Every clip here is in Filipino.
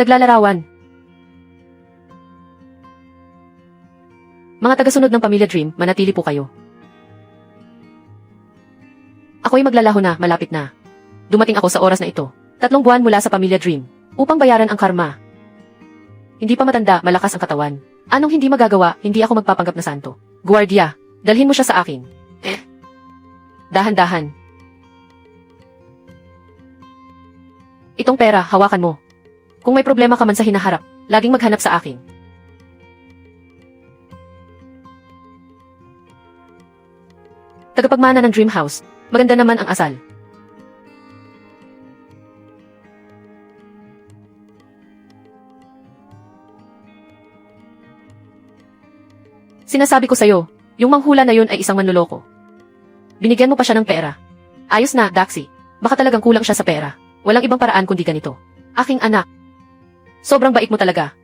Naglalarawan. Mga tagasunod ng Pamilya Dream, manatili po kayo. Ako'y maglalaho na, malapit na. Dumating ako sa oras na ito. 3 buwan mula sa Pamilya Dream, upang bayaran ang karma. Hindi pa matanda, malakas ang katawan. Anong hindi magagawa, hindi ako magpapanggap na santo. Guardia, dalhin mo siya sa akin. Dahan-dahan. Itong pera, hawakan mo. Kung may problema ka man sa hinaharap, laging maghanap sa akin. Tagapagmana ng Dream House, maganda naman ang asal. Sinasabi ko sa'yo, yung manghula na yun ay isang manloloko. Binigyan mo pa siya ng pera. Ayos na, Daxi. Baka talagang kulang siya sa pera. Walang ibang paraan kundi ganito. Aking anak. Sobrang bait mo talaga.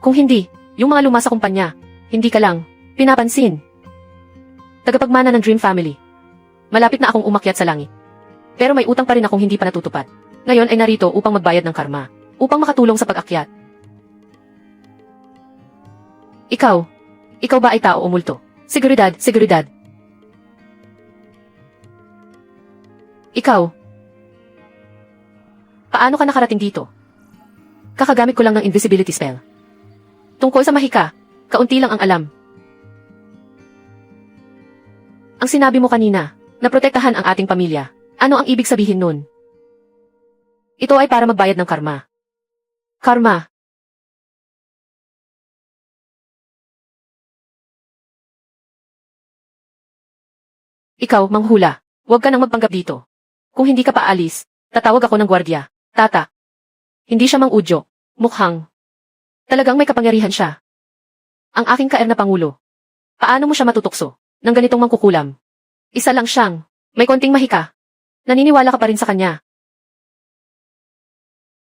Kung hindi, yung mga luma sa kumpanya, hindi ka lang pinapansin. Tagapagmana ng Dream Family. Malapit na akong umakyat sa langit. Pero may utang pa rin akong hindi pa natutupad. Ngayon ay narito upang magbayad ng karma. Upang makatulong sa pag-akyat. Ikaw ba ay tao o multo? Seguridad, seguridad. Ikaw. Paano ka nakarating dito? Kakagamit ko lang ng invisibility spell. Tungkol sa mahika, kaunti lang ang alam. Ang sinabi mo kanina, na protektahan ang ating pamilya. Ano ang ibig sabihin nun? Ito ay para magbayad ng karma. Karma. Ikaw, manghula. Huwag ka nang magpanggap dito. Kung hindi ka paalis, tatawag ako ng gwardiya. Tata. Hindi siya mang-udyo. Mukhang. Talagang may kapangyarihan siya. Ang aking kaer na pangulo. Paano mo siya matutukso? Nang ganitong mangkukulam. Isa lang siyang. May konting mahika. Naniniwala ka pa rin sa kanya.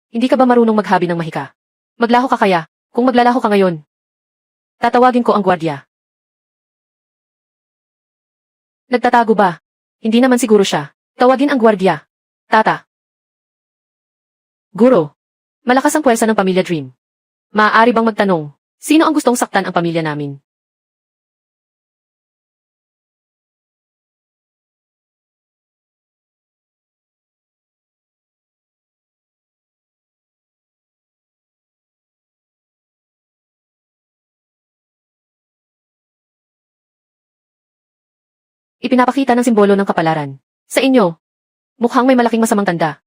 Hindi ka ba marunong maghabi ng mahika? Maglaho ka kaya, kung maglalaho ka ngayon. Tatawagin ko ang gwardiya. Nagtatago ba? Hindi naman siguro siya. Tawagin ang gwardiya. Tata. Guro. Malakas ang puwersa ng Pamilya Dream. Maaari bang magtanong, sino ang gustong saktan ang pamilya namin? Ipinapakita ng simbolo ng kapalaran. Sa inyo, mukhang may malaking masamang tanda.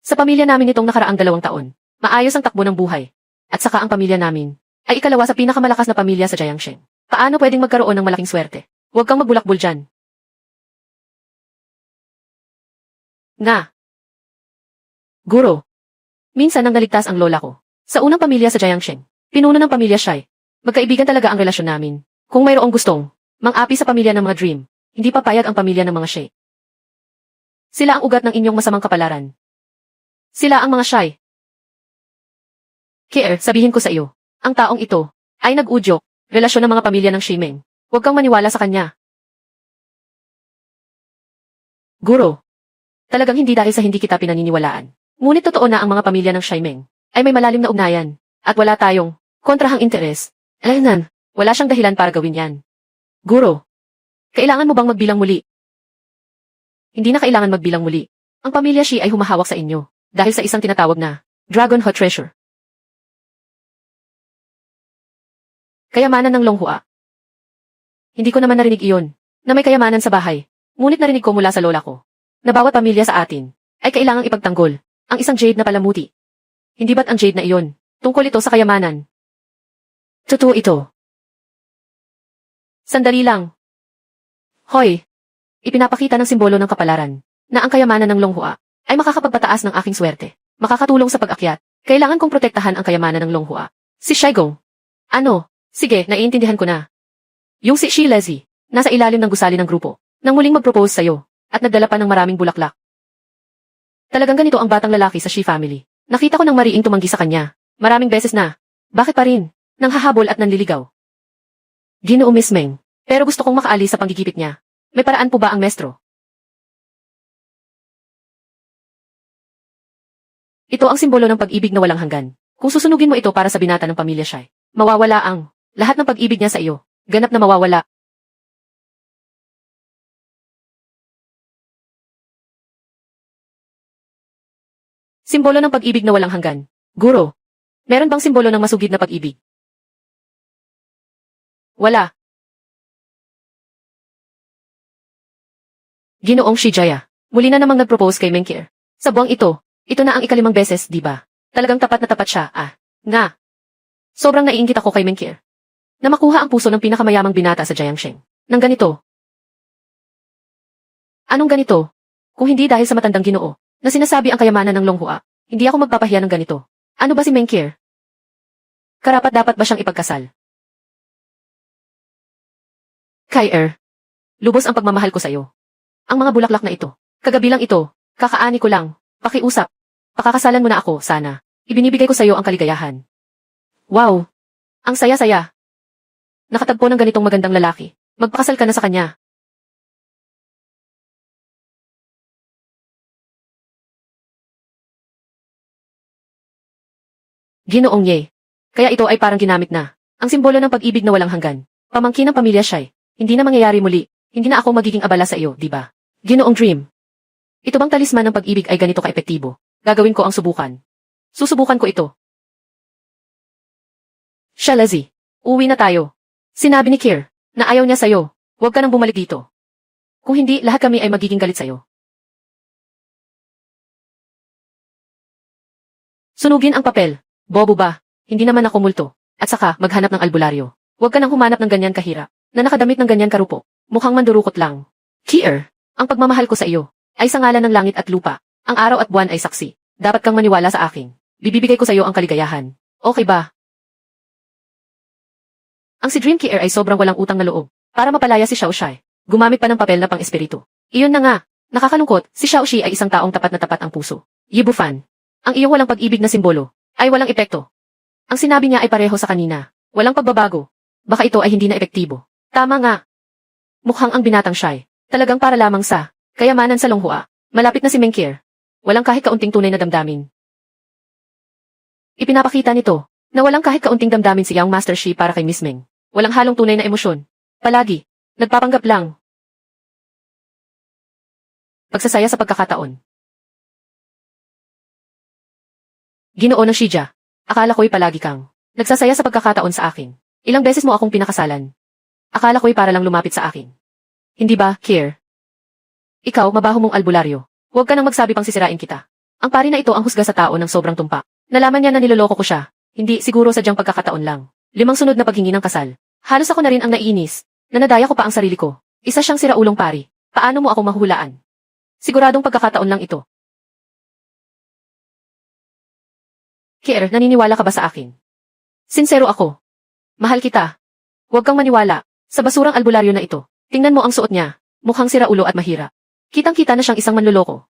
Sa pamilya namin itong nakaraang 2 taon, maayos ang takbo ng buhay. At saka ang pamilya namin, ay ikalawa sa pinakamalakas na pamilya sa Jiangsheng. Paano pwedeng magkaroon ng malaking swerte? Huwag kang magbulakbol dyan. Nga. Guro. Minsan nang naligtas ang lola ko. Sa unang pamilya sa Jiangsheng, pinuno ng pamilya Shai. Magkaibigan talaga ang relasyon namin. Kung mayroong gustong mang-api sa pamilya ng mga Dream, hindi papayag ang pamilya ng mga Shai. Sila ang ugat ng inyong masamang kapalaran. Sila ang mga Shai. Kier, sabihin ko sa iyo, ang taong ito ay nag-udyok, relasyon ng mga pamilya ng Shimeng. Huwag kang maniwala sa kanya. Guro. Talagang hindi dahil sa hindi kita pinaniniwalaan. Ngunit totoo na ang mga pamilya ng Shimeng ay may malalim na ugnayan at wala tayong kontrahang interes. Alaynan, wala siyang dahilan para gawin yan. Guro. Kailangan mo bang magbilang muli? Hindi na kailangan magbilang muli. Ang pamilya Shi ay humahawak sa inyo dahil sa isang tinatawag na Dragon Hot Treasure. Kayamanan ng Longhua. Hindi ko naman narinig iyon, na may kayamanan sa bahay. Ngunit narinig ko mula sa lola ko, na bawat pamilya sa atin, ay kailangang ipagtanggol, ang isang jade na palamuti. Hindi ba't ang jade na iyon, tungkol ito sa kayamanan? Totoo ito. Sandali lang. Hoy! Ipinapakita ng simbolo ng kapalaran, na ang kayamanan ng Longhua, ay makakapagpataas ng aking swerte, makakatulong sa pag-akyat. Kailangan kong protektahan ang kayamanan ng Longhua. Si Shaigong. Ano? Sige, naiintindihan ko na. Yung si Shi Lezi, nasa ilalim ng gusali ng grupo, nang muling mag-propose sa'yo, at nagdala pa ng maraming bulaklak. Talagang ganito ang batang lalaki sa Shi family. Nakita ko ng mariing tumanggi sa kanya. Maraming beses na. Bakit pa rin? Nang hahabol at nanliligaw. Ginoo Miss Meng. Pero gusto kong makaalis sa panggigipit niya. May paraan po ba ang mestro? Ito ang simbolo ng pag-ibig na walang hanggan. Kung susunugin mo ito para sa binata ng pamilya siya, mawawala ang lahat ng pag-ibig niya sa iyo. Ganap na mawawala. Simbolo ng pag-ibig na walang hanggan. Guro, meron bang simbolo ng masugid na pag-ibig? Wala. Ginoong Shijaya, muli na namang nag-propose kay Menkir. Sa buwang ito na ang ikalimang beses, di ba? Talagang tapat na tapat siya, nga. Sobrang naiinggit ako kay Menkir. Na makuha ang puso ng pinakamayamang binata sa Jiangsheng. Nang ganito. Anong ganito? Kung hindi dahil sa matandang Ginoo, na sinasabi ang kayamanan ng Longhua, hindi ako magpapahiya ng ganito. Ano ba si Menkir? Karapat-dapat ba siyang ipagkasal? Kai lubos ang pagmamahal ko sa iyo. Ang mga bulaklak na ito, kagabi lang ito, kakaani ko lang, pakiusap. Pakakasalan mo na ako, sana. Ibinibigay ko sa iyo ang kaligayahan. Wow! Ang saya-saya. Nakatagpo ng ganitong magandang lalaki. Magpakasal ka na sa kanya. Ginoong Ye. Kaya ito ay parang ginamit na. Ang simbolo ng pag-ibig na walang hanggan. Pamangkin ng pamilya siya'y. Hindi na mangyayari muli. Hindi na ako magiging abala sa iyo, di ba? Ginoong Dream. Ito bang talisman ng pag-ibig ay ganito ka-epektibo? Gagawin ko ang subukan. Susubukan ko ito. Shalazi, uwi na tayo. Sinabi ni Kir, na ayaw niya sa'yo. Huwag ka nang bumalik dito. Kung hindi, lahat kami ay magiging galit sa'yo. Sunugin ang papel. Bobo ba? Hindi naman ako multo. At saka, maghanap ng albularyo. Huwag ka nang humanap ng ganyan kahirap, na nakadamit ng ganyan karupo. Mukhang mandurukot lang. Kir, ang pagmamahal ko sa iyo, ay sa ngalan ng langit at lupa. Ang araw at buwan ay saksi. Dapat kang maniwala sa akin. Bibibigay ko sa iyo ang kaligayahan. Okay ba? Ang si Dream Kir ay sobrang walang utang na loob. Para mapalaya si Xiao Shai, gumamit pa ng papel na pang-espiritu. Iyon na nga, nakakalungkot, si Xiao Shi ay isang taong tapat na tapat ang puso. Yibufan, ang iyong walang pag-ibig na simbolo, ay walang epekto. Ang sinabi niya ay pareho sa kanina. Walang pagbabago. Baka ito ay hindi na epektibo. Tama nga. Mukhang ang binatang Shai, talagang para lamang sa kayamanan sa Longhua. Malapit na si Menkir. Walang kahit kaunting tunay na damdamin. Ipinapakita nito, na walang kahit kaunting damdamin si Young Master Shi para kay Miss Meng. Walang halong tunay na emosyon. Palagi, nagpapanggap lang. Pagsasaya sa pagkakataon. Ginoo ng Shija, akala ko'y palagi kang nagsasaya sa pagkakataon sa akin. Ilang beses mo akong pinakasalan. Akala ko'y para lang lumapit sa akin. Hindi ba, Kir? Ikaw, mabaho mong albularyo. Huwag ka nang magsabi pang sisirain kita. Ang pari na ito ang husga sa tao ng sobrang tumpa. Nalaman niya na niloloko ko siya. Hindi, siguro sadyang pagkakataon lang. 5 sunod na paghingi ng kasal. Halos ako na rin ang naiinis. Na nadaya ko pa ang sarili ko. Isa siyang siraulong pari. Paano mo ako mahuhulaan? Siguradong pagkakataon lang ito. Kir, naniniwala ka ba sa akin? Sinsero ako. Mahal kita. Huwag kang maniwala. Sa basurang albularyo na ito. Tingnan mo ang suot niya. Mukhang siraulo at mahirap. Kitang-kita na siyang isang manloloko.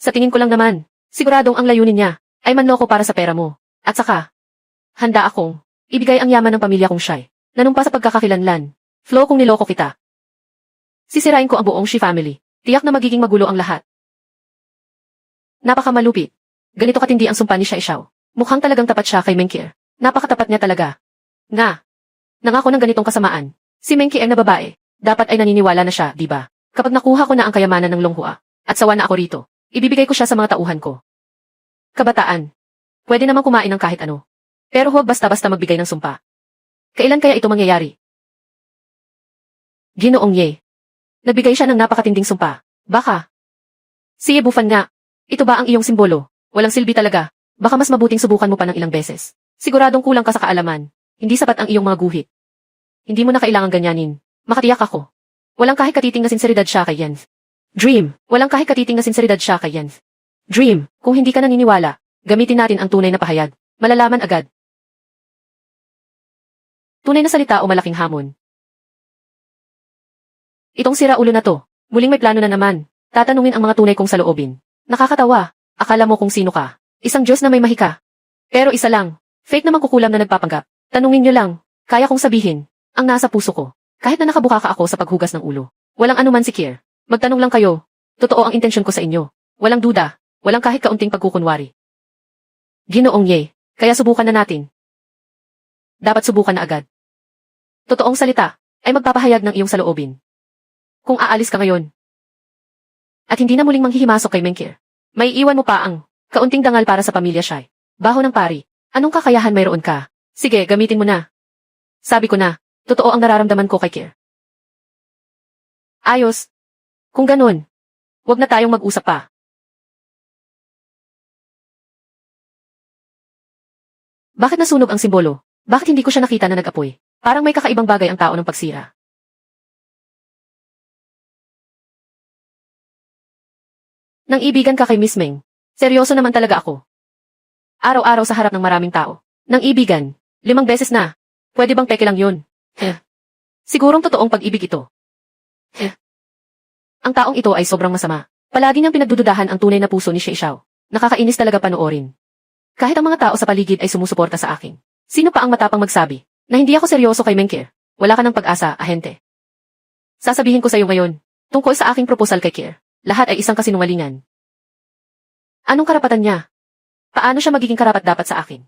Sa tingin ko lang naman, siguradong ang layunin niya ay manloko para sa pera mo. At saka, handa akong ibigay ang yaman ng pamilya kong Shai. Nanumpa sa pagkakakilanlan. Flo kung niloko kita. Sisirain ko ang buong Shi family. Tiyak na magiging magulo ang lahat. Napakamalupit. Ganito katindi ang sumpa ni Shai Xiao. Mukhang talagang tapat siya kay Menkir. Napakatapat niya talaga. Nga. Nangako ng ganitong kasamaan. Si Menkir na babae. Dapat ay naniniwala na siya, di ba? Kapag nakuha ko na ang kayamanan ng Longhua, at sawa na ako rito, ibibigay ko siya sa mga tauhan ko. Kabataan. Pwede namang kumain ng kahit ano. Pero huwag basta-basta magbigay ng sumpa. Kailan kaya ito mangyayari? Ginoong Ye. Nagbigay siya ng napakatinding sumpa. Baka. Siye Bufan nga. Ito ba ang iyong simbolo? Walang silbi talaga. Baka mas mabuting subukan mo pa ng ilang beses. Siguradong kulang ka sa kaalaman. Hindi sapat ang iyong mga guhit. Hindi mo na kailangang ganyanin. Makatiyak ako. Walang kahit katiting na sinseridad siya kay Yan. Dream. Walang kahit katiting na sinseridad siya kay Yan. Dream. Kung hindi ka naniniwala, gamitin natin ang tunay na pahayag. Malalaman agad. Tunay na salita o malaking hamon. Itong siraulo na to. Muling may plano na naman. Tatanungin ang mga tunay kong saloobin. Nakakatawa. Akala mo kung sino ka. Isang Diyos na may mahika. Pero isa lang. Fake naman kukulam na nagpapanggap. Tanungin nyo lang. Kaya kong sabihin. Ang nasa puso ko. Kahit na nakabuka ka ako sa paghugas ng ulo. Walang anuman si Kir. Magtanong lang kayo. Totoo ang intensyon ko sa inyo. Walang duda. Walang kahit kaunting pagkukunwari. Ginoong Ye, kaya subukan na natin. Dapat subukan na agad. Totoong salita, ay magpapahayag ng iyong saloobin. Kung aalis ka ngayon, at hindi na muling manghihimasok kay Menkir, may iwan mo pa ang kaunting dangal para sa pamilya Shai. Baho ng pari, anong kakayahan mayroon ka? Sige, gamitin mo na. Sabi ko na, totoo ang nararamdaman ko kay Kir. Ayos. Kung ganun, huwag na tayong mag-usap pa. Bakit nasunog ang simbolo? Bakit hindi ko siya nakita na nag-apoy? Parang may kakaibang bagay ang tao ng pagsira. Nang ibigan ka kay Miss Meng, seryoso naman talaga ako. Araw-araw sa harap ng maraming tao. Nang ibigan, 5 beses na. Pwede bang peke lang yun? Sigurong totoong pag-ibig ito. Ang taong ito ay sobrang masama. Palagi niyang pinagdududahan ang tunay na puso ni Xie Xiao. Nakakainis talaga panoorin. Kahit ang mga tao sa paligid ay sumusuporta sa akin. Sino pa ang matapang magsabi na hindi ako seryoso kay Menkir? Wala ka ng pag-asa, ahente. Sasabihin ko sa iyo ngayon, tungkol sa aking proposal kay Kir, lahat ay isang kasinungalingan. Anong karapatan niya? Paano siya magiging karapat-dapat sa akin?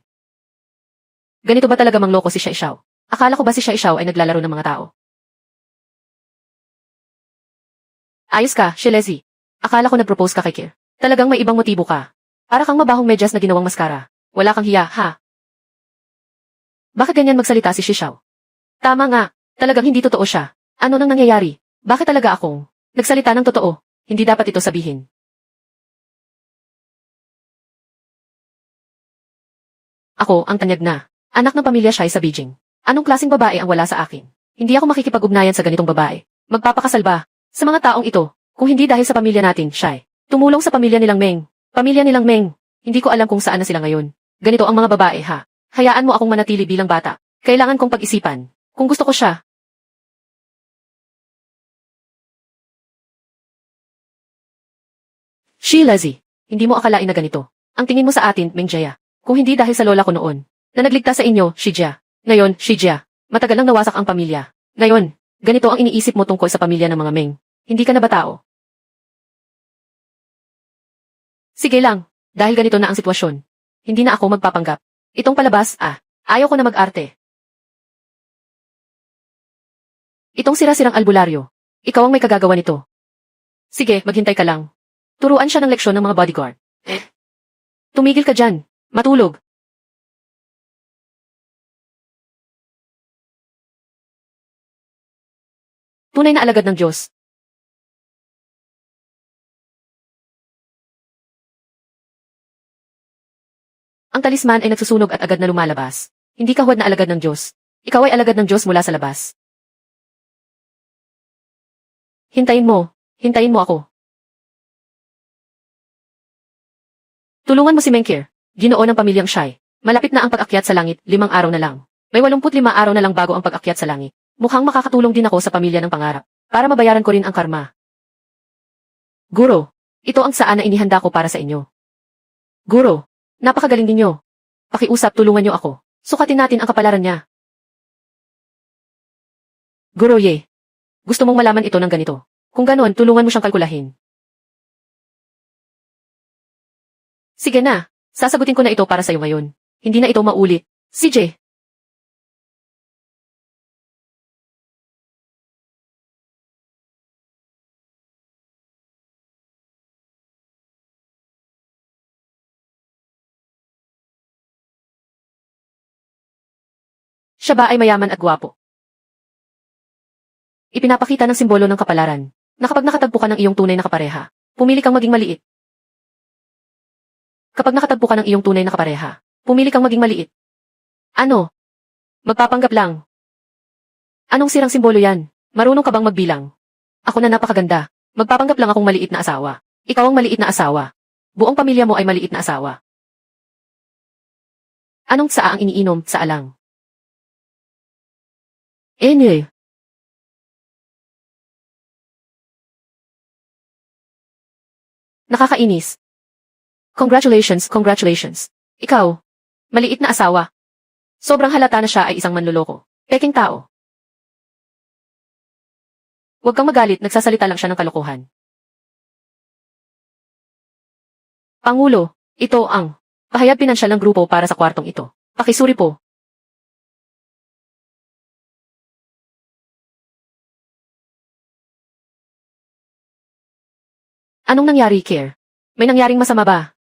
Ganito ba talaga mangloko si Xie Xiao? Akala ko ba si Xie Xiao ay naglalaro ng mga tao? Ayos ka, Shilezi. Akala ko nag-propose ka kay Kir. Talagang may ibang motibo ka. Para kang mabahong medyas na ginawang maskara. Wala kang hiya, ha? Bakit ganyan magsalita si Xie Xiao? Tama nga, talagang hindi totoo siya. Ano nang nangyayari? Bakit talaga akong nagsalita ng totoo? Hindi dapat ito sabihin. Ako, ang tanyag na. Anak ng pamilya Shai sa Beijing. Anong klaseng babae ang wala sa akin? Hindi ako makikipag-ugnayan sa ganitong babae. Magpapakasal ba? Sa mga taong ito, kung hindi dahil sa pamilya natin, Shai. Tumulong sa pamilya nilang Meng. Pamilya nilang Meng. Hindi ko alam kung saan na sila ngayon. Ganito ang mga babae, ha? Hayaan mo akong manatili bilang bata. Kailangan kong pag-isipan. Kung gusto ko siya. Shilezi, hindi mo akalain na ganito. Ang tingin mo sa atin, Meng Jia. Kung hindi dahil sa lola ko noon, na nagligtas sa inyo, Shijia. Ngayon, Shijia, matagal nang nawasak ang pamilya. Ngayon, ganito ang iniisip mo tungkol sa pamilya ng mga Meng. Hindi ka na ba tao? Sige lang, dahil ganito na ang sitwasyon. Hindi na ako magpapanggap. Itong palabas, ayaw ko na mag-arte. Itong sira-sirang albularyo. Ikaw ang may kagagawa nito. Sige, maghintay ka lang. Turuan siya ng leksyon ng mga bodyguard. Tumigil ka dyan. Matulog. Tunay na alagad ng Diyos. Ang talisman ay nagsusunog at agad na lumalabas. Hindi ka huwad na alagad ng Diyos. Ikaw ay alagad ng Diyos mula sa labas. Hintayin mo ako. Tulungan mo si Menkir, Ginoo ng pamilyang Shai. Malapit na ang pag-akyat sa langit, 5 araw na lang. May 85 araw na lang bago ang pag-akyat sa langit. Mukhang makakatulong din ako sa pamilya ng pangarap, para mabayaran ko rin ang karma. Guro, ito ang saan na inihanda ko para sa inyo. Guro, napakagaling ninyo. Pakiusap, tulungan niyo ako. Sukatin natin ang kapalaran niya. Guro Ye, gusto mong malaman ito ng ganito. Kung ganon, tulungan mo siyang kalkulahin. Sige na, sasagutin ko na ito para sa iyo ngayon. Hindi na ito maulit. CJ. Siya ba ay mayaman at gwapo? Ipinapakita ng simbolo ng kapalaran, na kapag nakatagpo ka ng iyong tunay na kapareha, pumili kang maging maliit. Kapag nakatagpo ka ng iyong tunay na kapareha, pumili kang maging maliit. Ano? Magpapanggap lang. Anong sirang simbolo yan? Marunong ka bang magbilang? Ako na napakaganda. Magpapanggap lang akong maliit na asawa. Ikaw ang maliit na asawa. Buong pamilya mo ay maliit na asawa. Anong tsaa ang iniinom sa alang? Anyway. Nakakainis. Congratulations. Ikaw, maliit na asawa. Sobrang halata na siya ay isang manloloko. Peking tao. Huwag kang magalit, nagsasalita lang siya ng kalokohan. Pangulo, ito ang Pahayag pinansyal ng grupo para sa kwartong ito. Pakisuri po. Anong nangyari, Kier? May nangyaring masama ba?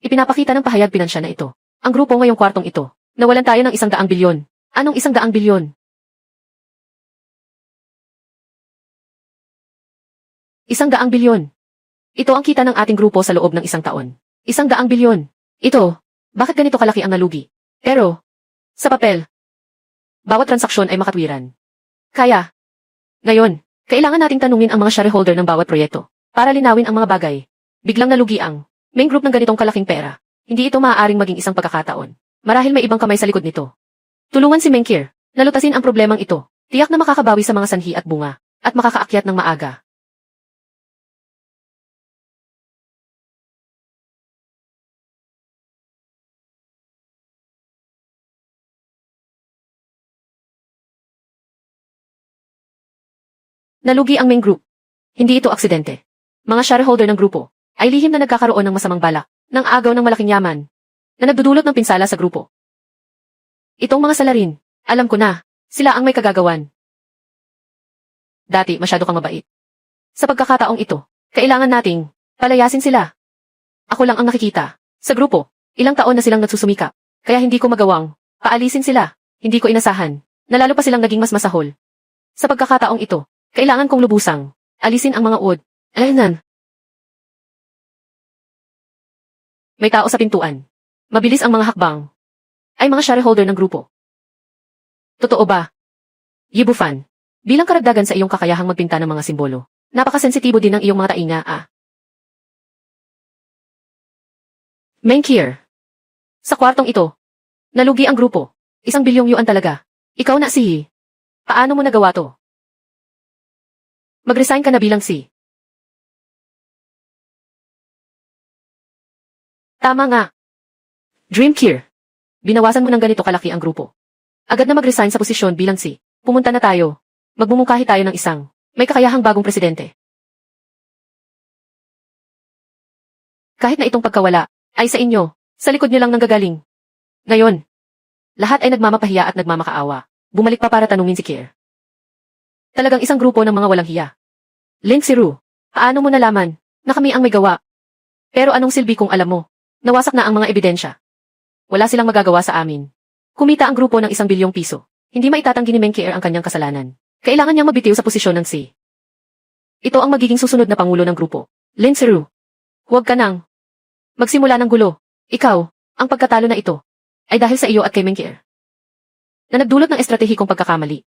Ipinapakita ng pahayag pinansyal na ito. Ang grupo ngayong kwartong ito. Nawalan tayo ng 100 bilyon. Anong 100 bilyon? 100 bilyon. Ito ang kita ng ating grupo sa loob ng 1 taon. 100 bilyon. Ito, bakit ganito kalaki ang nalugi? Pero, sa papel, bawat transaksyon ay makatwiran. Kaya, ngayon, kailangan nating tanungin ang mga shareholder ng bawat proyekto para linawin ang mga bagay. Biglang nalugi ang main group ng ganitong kalaking pera. Hindi ito maaaring maging isang pagkakataon. Marahil may ibang kamay sa likod nito. Tulungan si Menkir na lutasin ang problemang ito. Tiyak na makakabawi sa mga sanhi at bunga at makakaakyat ng maaga. Nalugi ang main group. Hindi ito aksidente. Mga shareholder ng grupo ay lihim na nagkakaroon ng masamang balak ng agaw ng malaking yaman na nagdudulot ng pinsala sa grupo. Itong mga salarin, alam ko na, sila ang may kagagawan. Dati masyado kang mabait. Sa pagkakataong ito, kailangan nating palayasin sila. Ako lang ang nakikita. Sa grupo, ilang taon na silang nagsusumikap, kaya hindi ko magawang paalisin sila. Hindi ko inasahan na lalo pa silang naging mas masahol. Sa pagkakataong ito, kailangan kong lubusang alisin ang mga uod. Alaynan. May tao sa pintuan. Mabilis ang mga hakbang. Ay mga shareholder ng grupo. Totoo ba? Yibufan, bilang karagdagan sa iyong kakayahang magpinta ng mga simbolo, napakasensitibo din ng iyong mga tainga, Menkir. Sa kwartong ito, nalugi ang grupo. 1 bilyong yuan talaga. Ikaw na si. Paano mo nagawa to? Mag-resign ka na bilang si. Tama nga. Dreamkir. Binawasan mo ng ganito kalaki ang grupo. Agad na mag-resign sa posisyon bilang si. Pumunta na tayo. Magmumungkahi tayo ng isang may kakayahang bagong presidente. Kahit na itong pagkawala ay sa inyo, sa likod niyo lang nanggagaling. Ngayon, lahat ay nagmamapahiya at nagmamakaawa. Bumalik pa para tanungin si Kier. Talagang isang grupo ng mga walang hiya. Link si Ru, paano mo nalaman na kami ang may gawa? Pero anong silbi kung alam mo? Nawasak na ang mga ebidensya. Wala silang magagawa sa amin. Kumita ang grupo ng 1 bilyong piso. Hindi maitatanggi ni Menkir ang kanyang kasalanan. Kailangan niyang mabitiw sa posisyon ng si. Ito ang magiging susunod na pangulo ng grupo. Lin si Ru, huwag ka nang magsimula ng gulo. Ikaw, ang pagkatalo na ito ay dahil sa iyo at kay Menkir na nagdulot ng estratehikong pagkakamali.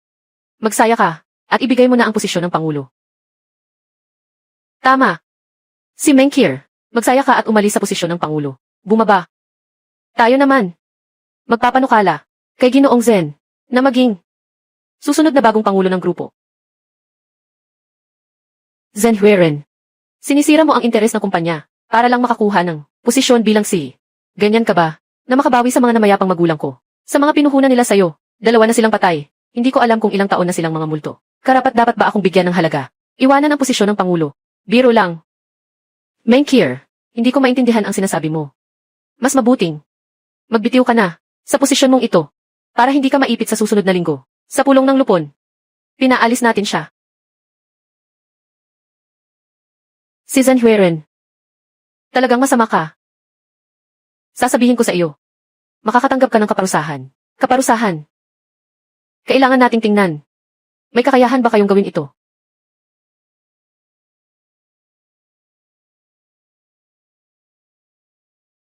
Magsaya ka at ibigay mo na ang posisyon ng pangulo. Tama. Si Menkir, magsaya ka at umalis sa posisyon ng pangulo. Bumaba. Tayo naman. Magpapanukala kay Ginoong Zen na maging susunod na bagong pangulo ng grupo. Zen Hueren. Sinisira mo ang interes ng kumpanya para lang makakuha ng posisyon bilang si. Ganyan ka ba na makabawi sa mga namayapang magulang ko? Sa mga pinuhunan nila sa'yo, 2 na silang patay. Hindi ko alam kung ilang taon na silang mga multo. Karapat dapat ba akong bigyan ng halaga? Iwanan ang posisyon ng pangulo. Biro lang. Menkir, hindi ko maintindihan ang sinasabi mo. Mas mabuting magbitiw ka na sa posisyon mong ito para hindi ka maipit sa susunod na linggo. Sa pulong ng lupon, pinaalis natin siya. Si Zen Hueren, talagang masama ka. Sasabihin ko sa iyo, makakatanggap ka ng kaparusahan. Kaparusahan. Kailangan nating tingnan. May kakayahan ba kayong gawin ito?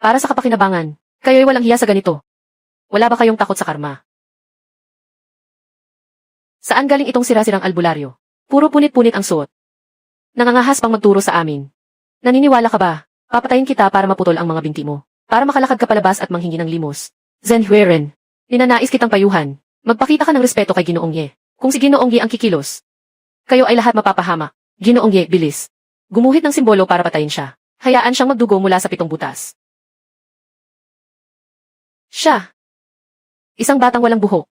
Para sa kapakinabangan, kayo'y walang hiya sa ganito. Wala ba kayong takot sa karma? Saan galing itong sira-sirang albularyo? Puro punit-punit ang suot. Nangangahas pang magturo sa amin. Naniniwala ka ba? Papatayin kita para maputol ang mga binti mo. Para makalakad ka palabas at manghingi ng limos. Zen Hueren, ninanais kitang payuhan. Magpakita ka ng respeto kay Ginoong Ye. Kung si Ginoong Ye ang kikilos, kayo ay lahat mapapahama. Ginoong Ye, bilis. Gumuhit ng simbolo para patayin siya. Hayaan siyang magdugo mula sa 7 butas. Siya. Isang batang walang buhok.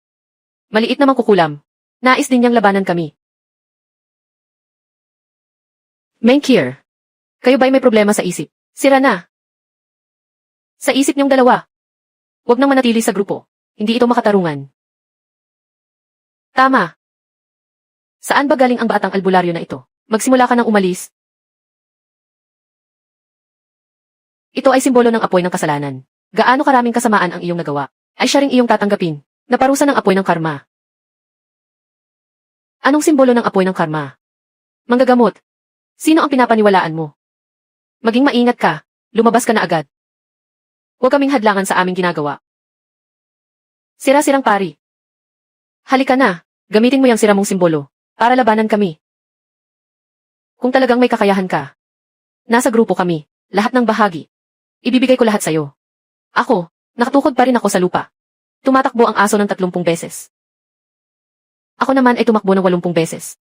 Maliit namang kukulam. Nais din niyang labanan kami. Menkir. Kayo ba'y may problema sa isip? Sira na. Sa isip niyong dalawa. Huwag nang manatili sa grupo. Hindi ito makatarungan. Tama. Saan ba galing ang batang albularyo na ito? Magsimula ka nang umalis. Ito ay simbolo ng apoy ng kasalanan. Gaano karaming kasamaan ang iyong nagawa, ay siya ring iyong tatanggapin, na parusa ng apoy ng karma. Anong simbolo ng apoy ng karma? Manggagamot. Sino ang pinapaniwalaan mo? Maging maingat ka, lumabas ka na agad. Huwag kaming hadlangan sa aming ginagawa. Sira-sirang pari. Halika na, gamitin mo yung sira mong simbolo, para labanan kami. Kung talagang may kakayahan ka. Nasa grupo kami, lahat ng bahagi. Ibibigay ko lahat sa'yo. Ako, nakatukod pa rin ako sa lupa. Tumatakbo ang aso ng 30 beses. Ako naman ay tumakbo ng 80 beses.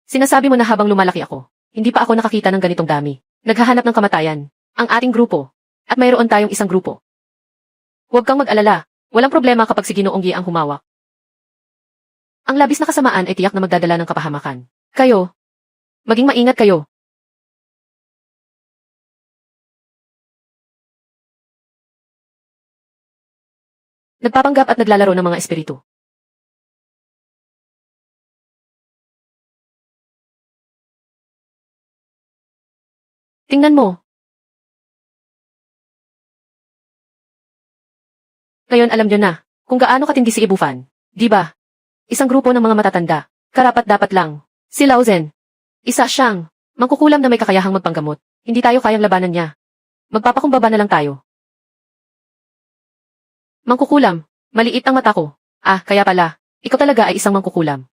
Sinasabi mo na habang lumalaki ako, hindi pa ako nakakita ng ganitong dami. Naghahanap ng kamatayan, ang ating grupo, at mayroon tayong isang grupo. Huwag kang mag-alala, walang problema kapag si Ginoong Yi ang humawak. Ang labis na kasamaan ay tiyak na magdadala ng kapahamakan. Kayo, maging maingat kayo. Nagpapanggap at naglalaro ng mga espiritu. Tingnan mo. Ngayon alam nyo na, kung gaano katindi si Ibufan. Di ba? Isang grupo ng mga matatanda. Karapat-dapat lang. Si Lao Zhen. Isa siyang mangkukulam na may kakayahang magpanggamot. Hindi tayo kayang labanan niya. Magpapakumbaba na lang tayo. Mangkukulam. Maliit ang mata ko. Ah, kaya pala. Ikaw talaga ay isang mangkukulam.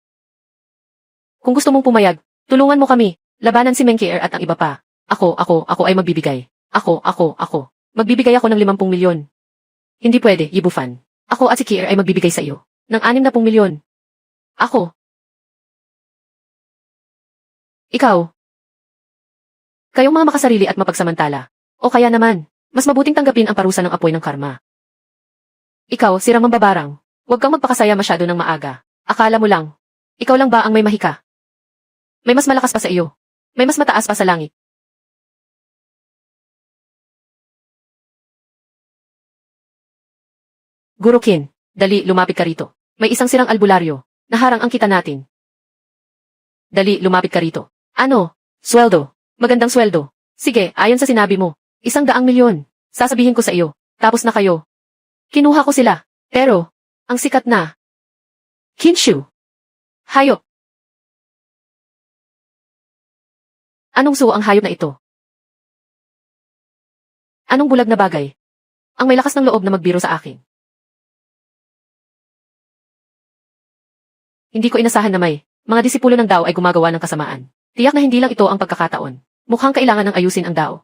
Kung gusto mong pumayag, tulungan mo kami. Labanan si Menkier at ang iba pa. Ako ay magbibigay. Ako. Magbibigay ako ng 50 milyon. Hindi pwede, Yibufan. Ako at si Kier ay magbibigay sa iyo ng 60 milyon. Ako. Ikaw. Kayong mga makasarili at mapagsamantala. O kaya naman, mas mabuting tanggapin ang parusa ng apoy ng karma. Ikaw, sirang mambabarang. Huwag kang magpakasaya masyado ng maaga. Akala mo lang. Ikaw lang ba ang may mahika? May mas malakas pa sa iyo. May mas mataas pa sa langit. Guro Qin, dali, lumapit ka rito. May isang sirang albularyo. Naharang ang kita natin. Dali, lumapit ka rito. Ano? Sweldo. Magandang sweldo. Sige, ayon sa sinabi mo. 100 milyon. Sasabihin ko sa iyo. Tapos na kayo. Kinuha ko sila. Pero, ang sikat na. Kinshu. Hayop. Anong suo ang hayop na ito? Anong bulag na bagay? Ang may lakas ng loob na magbiro sa akin. Hindi ko inasahan na may mga disipulo ng Dao ay gumagawa ng kasamaan. Tiyak na hindi lang ito ang pagkakataon. Mukhang kailangan ng ayusin ang Dao.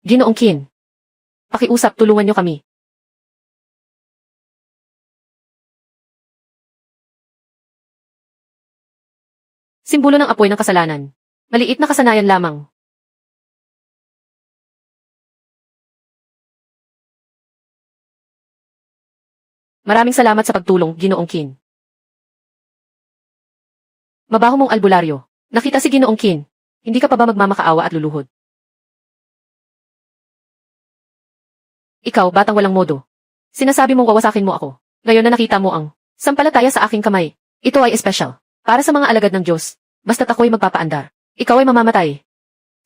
Ginoong Qin. Pakiusap, tulungan niyo kami. Simbolo ng apoy ng kasalanan. Maliit na kasanayan lamang. Maraming salamat sa pagtulong, Ginoong Qin. Mabaho mong albularyo. Nakita si Ginoong Qin. Hindi ka pa ba magmamakaawa at luluhod? Ikaw, batang walang modo. Sinasabi mong wawasakin mo ako. Ngayon na nakita mo ang sampalataya sa aking kamay. Ito ay espesyal. Para sa mga alagad ng Diyos. Basta't ako'y magpapaandar. Ikaw ay mamamatay.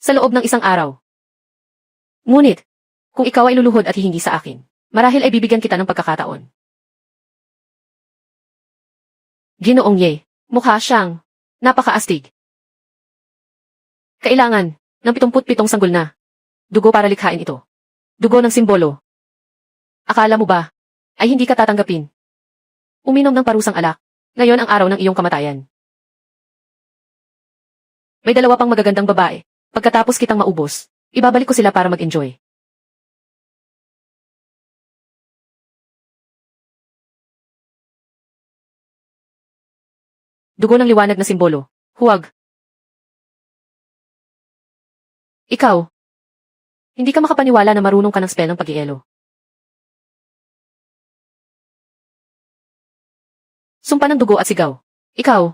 Sa loob ng isang araw. Ngunit, kung ikaw ay luluhod at hihingi sa akin, marahil ay bibigyan kita ng pagkakataon. Ginoong Ye, mukha siyang napakaastig. Kailangan ng 77 sanggol na dugo para likhain ito. Dugo ng simbolo. Akala mo ba ay hindi ka tatanggapin? Uminom ng parusang alak. Ngayon ang araw ng iyong kamatayan. May 2 pang magagandang babae. Pagkatapos kitang maubos, ibabalik ko sila para mag-enjoy. Dugo ng liwanag na simbolo. Huwag. Ikaw. Hindi ka makapaniwala na marunong ka ng spell ng pag-ielo. Sumpa ng dugo at sigaw. Ikaw.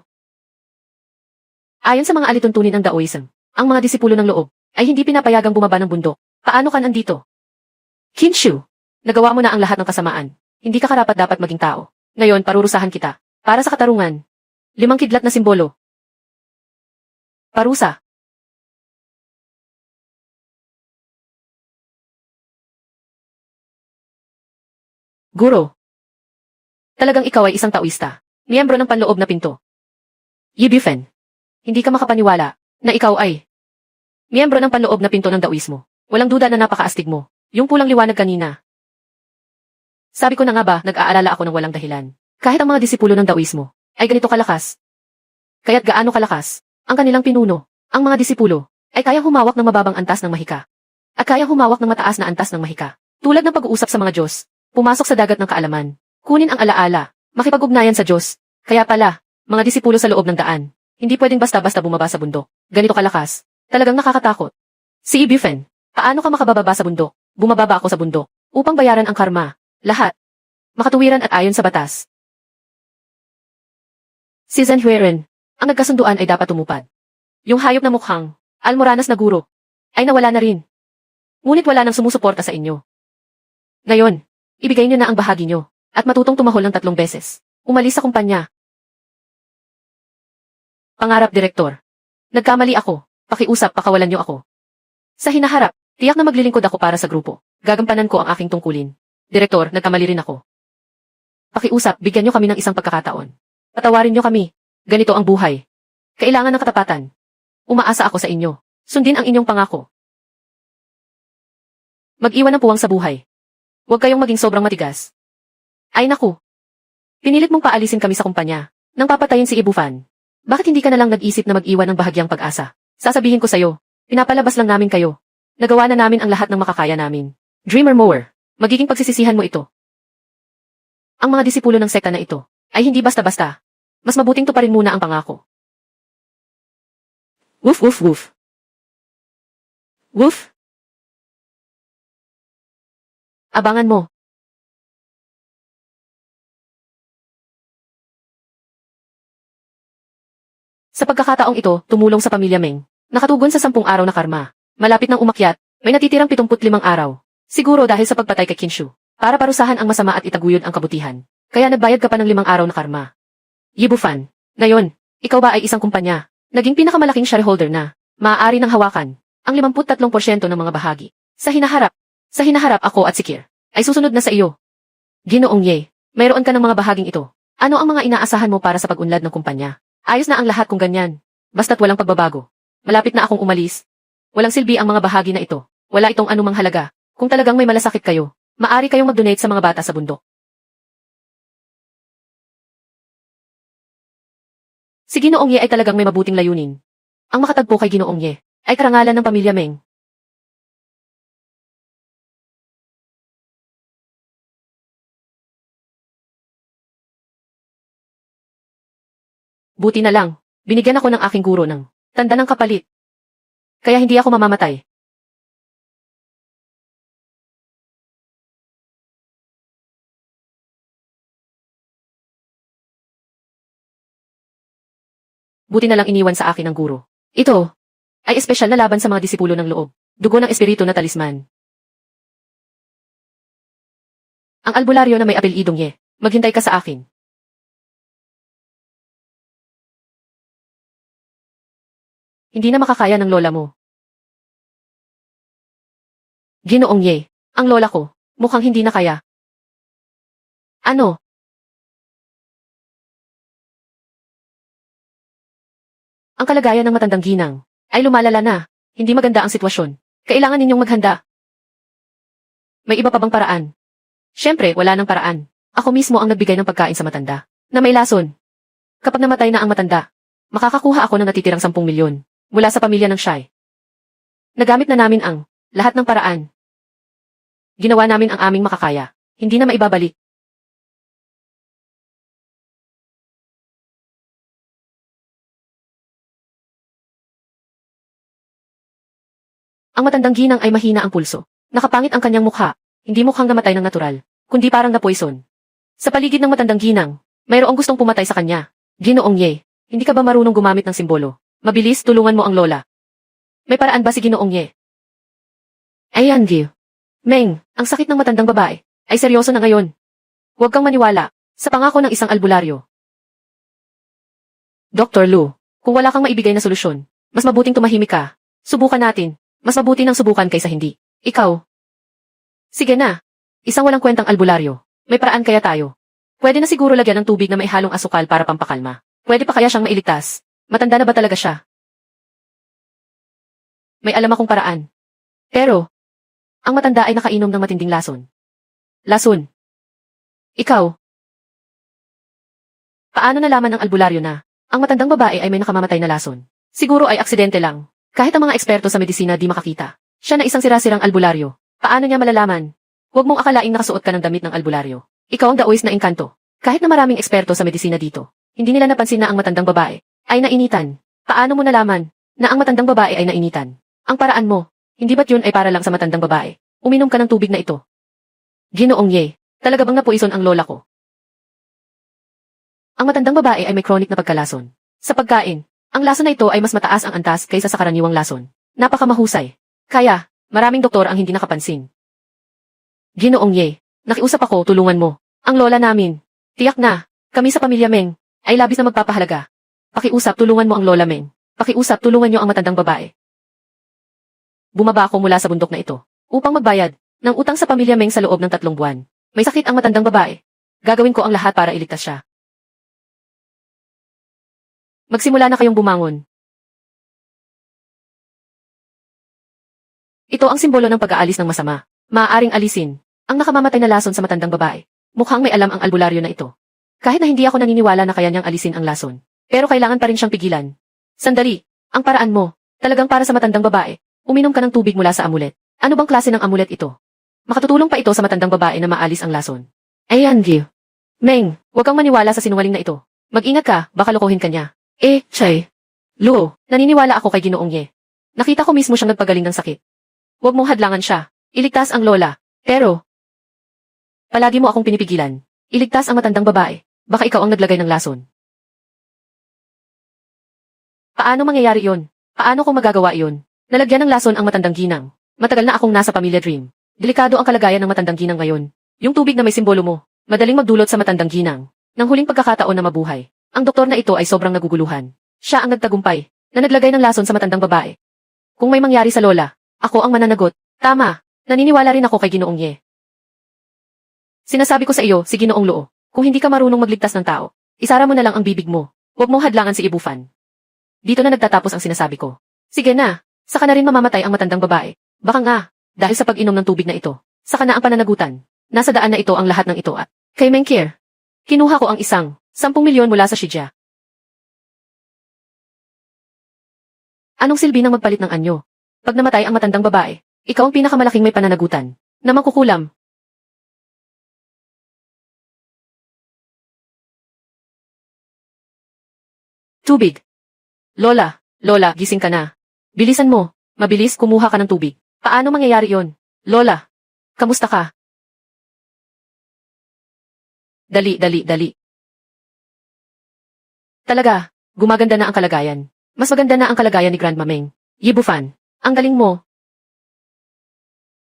Ayon sa mga alituntunin ng Daoism, ang mga disipulo ng loob ay hindi pinapayagang bumaba ng bundok. Paano ka nandito? Kinshu, nagawa mo na ang lahat ng kasamaan. Hindi ka karapat-dapat maging tao. Ngayon, parurusahan kita. Para sa katarungan. 5 kidlat na simbolo. Parusa. Guro. Talagang ikaw ay isang taoista. Miyembro ng panloob na pinto. Yibufen. Hindi ka makapaniwala na ikaw ay miyembro ng panloob na pinto ng Daoismo. Walang duda na napakaastig mo. Yung pulang liwanag kanina. Sabi ko na nga ba, nag-aalala ako ng walang dahilan. Kahit ang mga disipulo ng Daoismo ay ganito kalakas. Kaya't gaano kalakas ang kanilang pinuno, ang mga disipulo ay kayang humawak ng mababang antas ng mahika. At kayang humawak ng mataas na antas ng mahika. Tulad ng pag-uusap sa mga Diyos, pumasok sa dagat ng kaalaman, kunin ang alaala, makipag-ugnayan sa Diyos. Kaya pala, mga disipulo sa loob ng daan, hindi pwedeng basta-basta bumaba sa bundok. Ganito kalakas. Talagang nakakatakot. Si Ibifen, paano ka makabababa sa bundok? Bumababa ako sa bundok upang bayaran ang karma. Lahat. Makatuwiran at ayon sa batas. Si Zenhueren, ang nagkasunduan ay dapat tumupad. Yung hayop na mukhang Almoranas na guro ay nawala na rin. Ngunit wala nang sumusuporta sa inyo. Ngayon, ibigay niyo na ang bahagi niyo at matutong tumahol ng 3 beses. Umalis sa kumpanya. Pangarap, Direktor. Nagkamali ako. Pakiusap, pakawalan niyo ako. Sa hinaharap, tiyak na maglilingkod ako para sa grupo. Gagampanan ko ang aking tungkulin. Direktor, nagkamali rin ako. Pakiusap, bigyan niyo kami ng isang pagkakataon. Patawarin niyo kami. Ganito ang buhay. Kailangan ng katapatan. Umaasa ako sa inyo. Sundin ang inyong pangako. Mag-iwan ng puwang sa buhay. Huwag kayong maging sobrang matigas. Ay naku. Pinilit mong paalisin kami sa kumpanya nang papatayin si Ibufan. Bakit hindi ka na lang nag-isip na mag-iwan ng bahagyang pag-asa? Sasabihin ko sa'yo, pinapalabas lang namin kayo. Nagawa na namin ang lahat ng makakaya namin. Dreamer Mower, magiging pagsisisihan mo ito. Ang mga disipulo ng sekta na ito ay hindi basta-basta. Mas mabuting tuparin muna ang pangako. Woof woof woof. Woof. Abangan mo. Sa pagkakataong ito, tumulong sa pamilya Meng. Nakatugon sa 10 araw na karma. Malapit nang umakyat, may natitirang 75 araw. Siguro dahil sa pagpatay kay Kinshu. Para parusahan ang masama at itaguyod ang kabutihan. Kaya nagbayad ka pa ng 5 araw na karma. Yibufan. Ngayon, ikaw ba ay isang kumpanya? Naging pinakamalaking shareholder na. Maaari nang hawakan ang 53% ng mga bahagi. Sa hinaharap ako at si Kir ay susunod na sa iyo. Ginoong Ye, mayroon ka ng mga bahaging ito. Ano ang mga inaasahan mo para sa pag-unlad ng kumpanya? Ayos na ang lahat kung ganyan. Basta't walang pagbabago. Malapit na akong umalis. Walang silbi ang mga bahagi na ito. Wala itong anumang halaga. Kung talagang may malasakit kayo, maaari kayong mag-donate sa mga bata sa bundok. Si Ginoong Ye ay talagang may mabuting layunin. Ang makatagpo kay Ginoong Ye ay karangalan ng pamilya Meng. Buti na lang, binigyan ako ng aking guro ng tanda ng kapalit. Kaya hindi ako mamamatay. Buti na lang iniwan sa akin ng guro. Ito ay espesyal na laban sa mga disipulo ng loob. Dugo ng espiritu na talisman. Ang albularyo na may apelidong Ye. Maghintay ka sa akin. Hindi na makakaya ng lola mo. Ginoong Ye, ang lola ko, mukhang hindi na kaya. Ano? Ang kalagayan ng matandang ginang ay lumalala na. Hindi maganda ang sitwasyon. Kailangan ninyong maghanda. May iba pa bang paraan? Siyempre, wala nang paraan. Ako mismo ang nagbigay ng pagkain sa matanda na may lason. Kapag namatay na ang matanda, makakakuha ako ng natitirang 10 milyon mula sa pamilya ng Shai. Nagamit na namin ang lahat ng paraan. Ginawa namin ang aming makakaya. Hindi na maibabalik. Ang matandang ginang ay mahina ang pulso. Nakapangit ang kanyang mukha. Hindi mukhang namatay ng natural, kundi parang na-poison. Sa paligid ng matandang ginang, Mayroong gustong pumatay sa kanya. Ginoong Ye, hindi ka ba marunong gumamit ng simbolo? Mabilis, tulungan mo ang lola. May paraan ba si Ginoong Ye? Ayan, Gil. Meng, ang sakit ng matandang babae ay seryoso na ngayon. Huwag kang maniwala sa pangako ng isang albularyo. Dr. Lu, kung wala kang maibigay na solusyon, mas mabuting tumahimik ka. Subukan natin. Mas mabuti ng subukan kaysa hindi. Ikaw. Sige na. Isang walang kwentang albularyo. May paraan kaya tayo. Pwede na siguro lagyan ng tubig na may halong asukal para pampakalma. Pwede pa kaya siyang mailigtas? Matanda na ba talaga siya? May alam akong paraan. Pero, ang matanda ay nakainom ng matinding lason. Lason. Ikaw. Paano nalaman ng albularyo na ang matandang babae ay may nakamamatay na lason? Siguro ay aksidente lang. Kahit ang mga eksperto sa medisina di makakita. Siya na isang sirasirang albularyo. Paano niya malalaman? Huwag mong akalaing nakasuot ka ng damit ng albularyo. Ikaw ang daois na engkanto. Kahit na maraming eksperto sa medisina dito, hindi nila napansin na ang matandang babae ay nainitan. Paano mo nalaman na ang matandang babae ay nainitan? Ang paraan mo, hindi ba't yun ay para lang sa matandang babae? Uminom ka ng tubig na ito. Ginoong Ye, talaga bang napuison ang lola ko? Ang matandang babae ay may chronic na pagkalason. Sa pagkain, ang lason na ito ay mas mataas ang antas kaysa sa karaniwang lason. Napakamahusay. Kaya, maraming doktor ang hindi nakapansin. Ginoong Ye, nakiusap ako, tulungan mo. Ang lola namin. Tiyak na, kami sa pamilya Meng, ay labis na magpapahalaga. Pakiusap, tulungan mo ang lola Meng. Pakiusap, tulungan niyo ang matandang babae. Bumaba ako mula sa bundok na ito, upang magbayad ng utang sa pamilya Meng sa loob ng 3 buwan. May sakit ang matandang babae. Gagawin ko ang lahat para iligtas siya. Magsimula na kayong bumangon. Ito ang simbolo ng pag-aalis ng masama. Maaaring alisin ang nakamamatay na lason sa matandang babae. Mukhang may alam ang albularyo na ito. Kahit na hindi ako naniniwala na kaya niyang alisin ang lason. Pero kailangan pa rin siyang pigilan. Sandali, ang paraan mo, talagang para sa matandang babae. Uminom ka ng tubig mula sa amulet. Ano bang klase ng amulet ito? Makatutulong pa ito sa matandang babae na maalis ang lason. Ayan, Gil. Meng, huwag kang maniwala sa sinungaling na ito. Mag-ingat ka, baka lokohin ka niya. Chay. Luo, naniniwala ako kay Ginoong Ye. Nakita ko mismo siyang nagpagaling ng sakit. Huwag mong hadlangan siya. Iligtas ang lola. Pero, palagi mo akong pinipigilan. Iligtas ang matandang babae. Baka ikaw ang naglagay ng lason. Paano mangyayari yon? Paano ko magagawa yon? Nalagyan ng lason ang matandang ginang. Matagal na akong nasa pamilya Dream. Delikado ang kalagayan ng matandang ginang ngayon. Yung tubig na may simbolo mo, madaling magdulot sa matandang ginang. Nang huling pagkakataon na mabuhay, ang doktor na ito ay sobrang naguguluhan. Siya ang nagtagumpay, na naglagay ng lason sa matandang babae. Kung may mangyari sa lola, ako ang mananagot. Tama, naniniwala rin ako kay Ginoong Ye. Sinasabi ko sa iyo, si Ginoong Luo, kung hindi ka marunong magligtas ng tao, isara mo na lang ang bibig mo. Huwag mong hadlangan si Ibufan. Dito na nagtatapos ang sinasabi ko. Sige na, saka na rin mamamatay ang matandang babae. Baka nga, dahil sa pag-inom ng tubig na ito, saka na ang pananagutan. Nasa daan na ito ang lahat ng ito at kay Mengkir. Kinuha ko ang 10 milyon mula sa Shijia. Anong silbi ng magpalit ng anyo? Pag namatay ang matandang babae, ikaw ang pinakamalaking may pananagutan na makukulam. Tubig. Lola, gising ka na. Bilisan mo, mabilis kumuha ka ng tubig. Paano mangyayari yon? Lola, kamusta ka? Dali. Talaga, gumaganda na ang kalagayan. Mas maganda na ang kalagayan ni Grandma Meng. Yibufan, ang galing mo.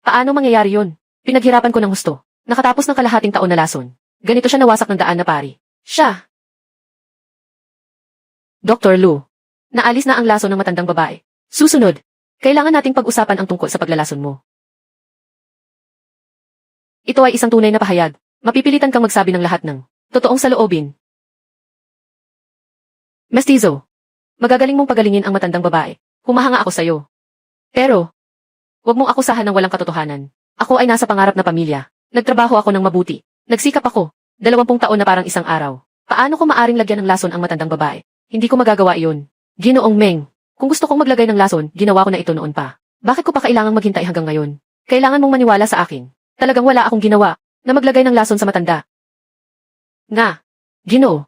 Paano mangyayari yon? Pinaghirapan ko ng husto. Nakatapos ng kalahating taon na lason. Ganito siya nawasak ng daan na pari. Siya. Dr. Lu, naalis na ang lason ng matandang babae. Susunod, kailangan nating pag-usapan ang tungkol sa paglalason mo. Ito ay isang tunay na pahayag. Mapipilitan kang magsabi ng lahat ng totoong saloobin. Mestizo, magagaling mong pagalingin ang matandang babae. Humahanga ako sa'yo. Pero, huwag mong akusahan ng walang katotohanan. Ako ay nasa pangarap na pamilya. Nagtrabaho ako ng mabuti. Nagsikap ako. 20 taon na parang isang araw. Paano ko maaring lagyan ng lason ang matandang babae? Hindi ko magagawa iyon. Ginoong Meng, kung gusto kong maglagay ng lason, ginawa ko na ito noon pa. Bakit ko pa kailangang maghintay hanggang ngayon? Kailangan mong maniwala sa akin. Talagang wala akong ginawa na maglagay ng lason sa matanda. Nga, Ginoo.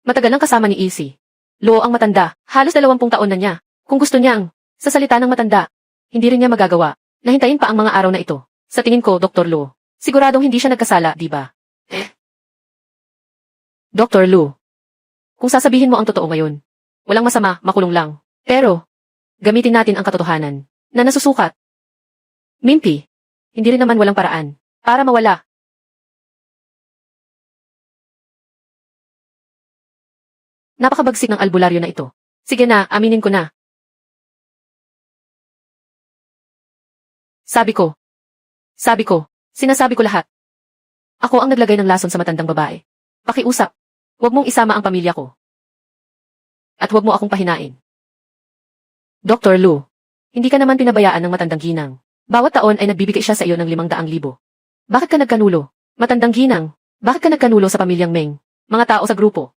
Matagal nang kasama ni Isi. Luo ang matanda, halos 20 taon na niya. Kung gusto niyang, sa salita ng matanda, hindi rin niya magagawa. Nahintayin pa ang mga araw na ito. Sa tingin ko, Dr. Luo, siguradong hindi siya nagkasala, di ba? Dr. Lu, kung sasabihin mo ang totoo ngayon, walang masama, makulong lang. Pero, gamitin natin ang katotohanan na nasusukat. Mimpi, hindi rin naman walang paraan para mawala. Napakabagsik ng albularyo na ito. Sige na, aminin ko na. Sabi ko, sinasabi ko lahat. Ako ang naglagay ng lason sa matandang babae. Pakiusap, huwag mong isama ang pamilya ko. At huwag mo akong pahinain. Dr. Lu, hindi ka naman pinabayaan ng matandang ginang. Bawat taon ay nagbibigay siya sa iyo ng 500,000. Bakit ka nagkanulo? Matandang ginang, bakit ka nagkanulo sa pamilyang Meng? Mga tao sa grupo.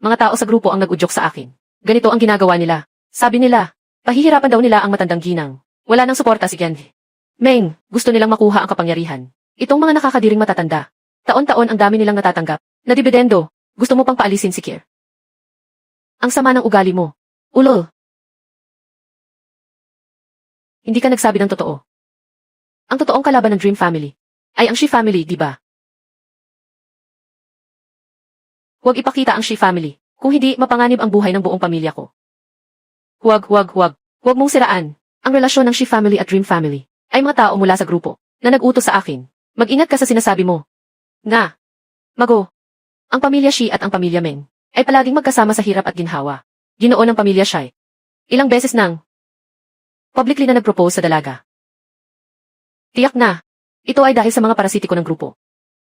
Mga tao sa grupo ang nag-udyok sa akin. Ganito ang ginagawa nila. Sabi nila, pahihirapan daw nila ang matandang ginang. Wala nang suporta si Genji. Meng, gusto nilang makuha ang kapangyarihan. Itong mga nakakadiring matatanda. Taon-taon ang dami nilang natatanggap na dibidendo. Gusto mo pang paalisin si Kier. Ang sama ng ugali mo. Ulol. Hindi ka nagsabi ng totoo. Ang totoong kalaban ng Dream Family ay ang Shi Family, di ba? Huwag ipakita ang Shi Family. Kung hindi, mapanganib ang buhay ng buong pamilya ko. Huwag. Huwag mong siraan. Ang relasyon ng Shi Family at Dream Family ay mga tao mula sa grupo na nag-utos sa akin. Mag-ingat ka sa sinasabi mo. Nga. Mago. Ang pamilya Shi at ang pamilya Meng ay palaging magkasama sa hirap at ginhawa. Ginoo ng pamilya Shai. Ilang beses nang publicly na nag-propose sa dalaga. Tiyak na. Ito ay dahil sa mga parasitiko ng grupo.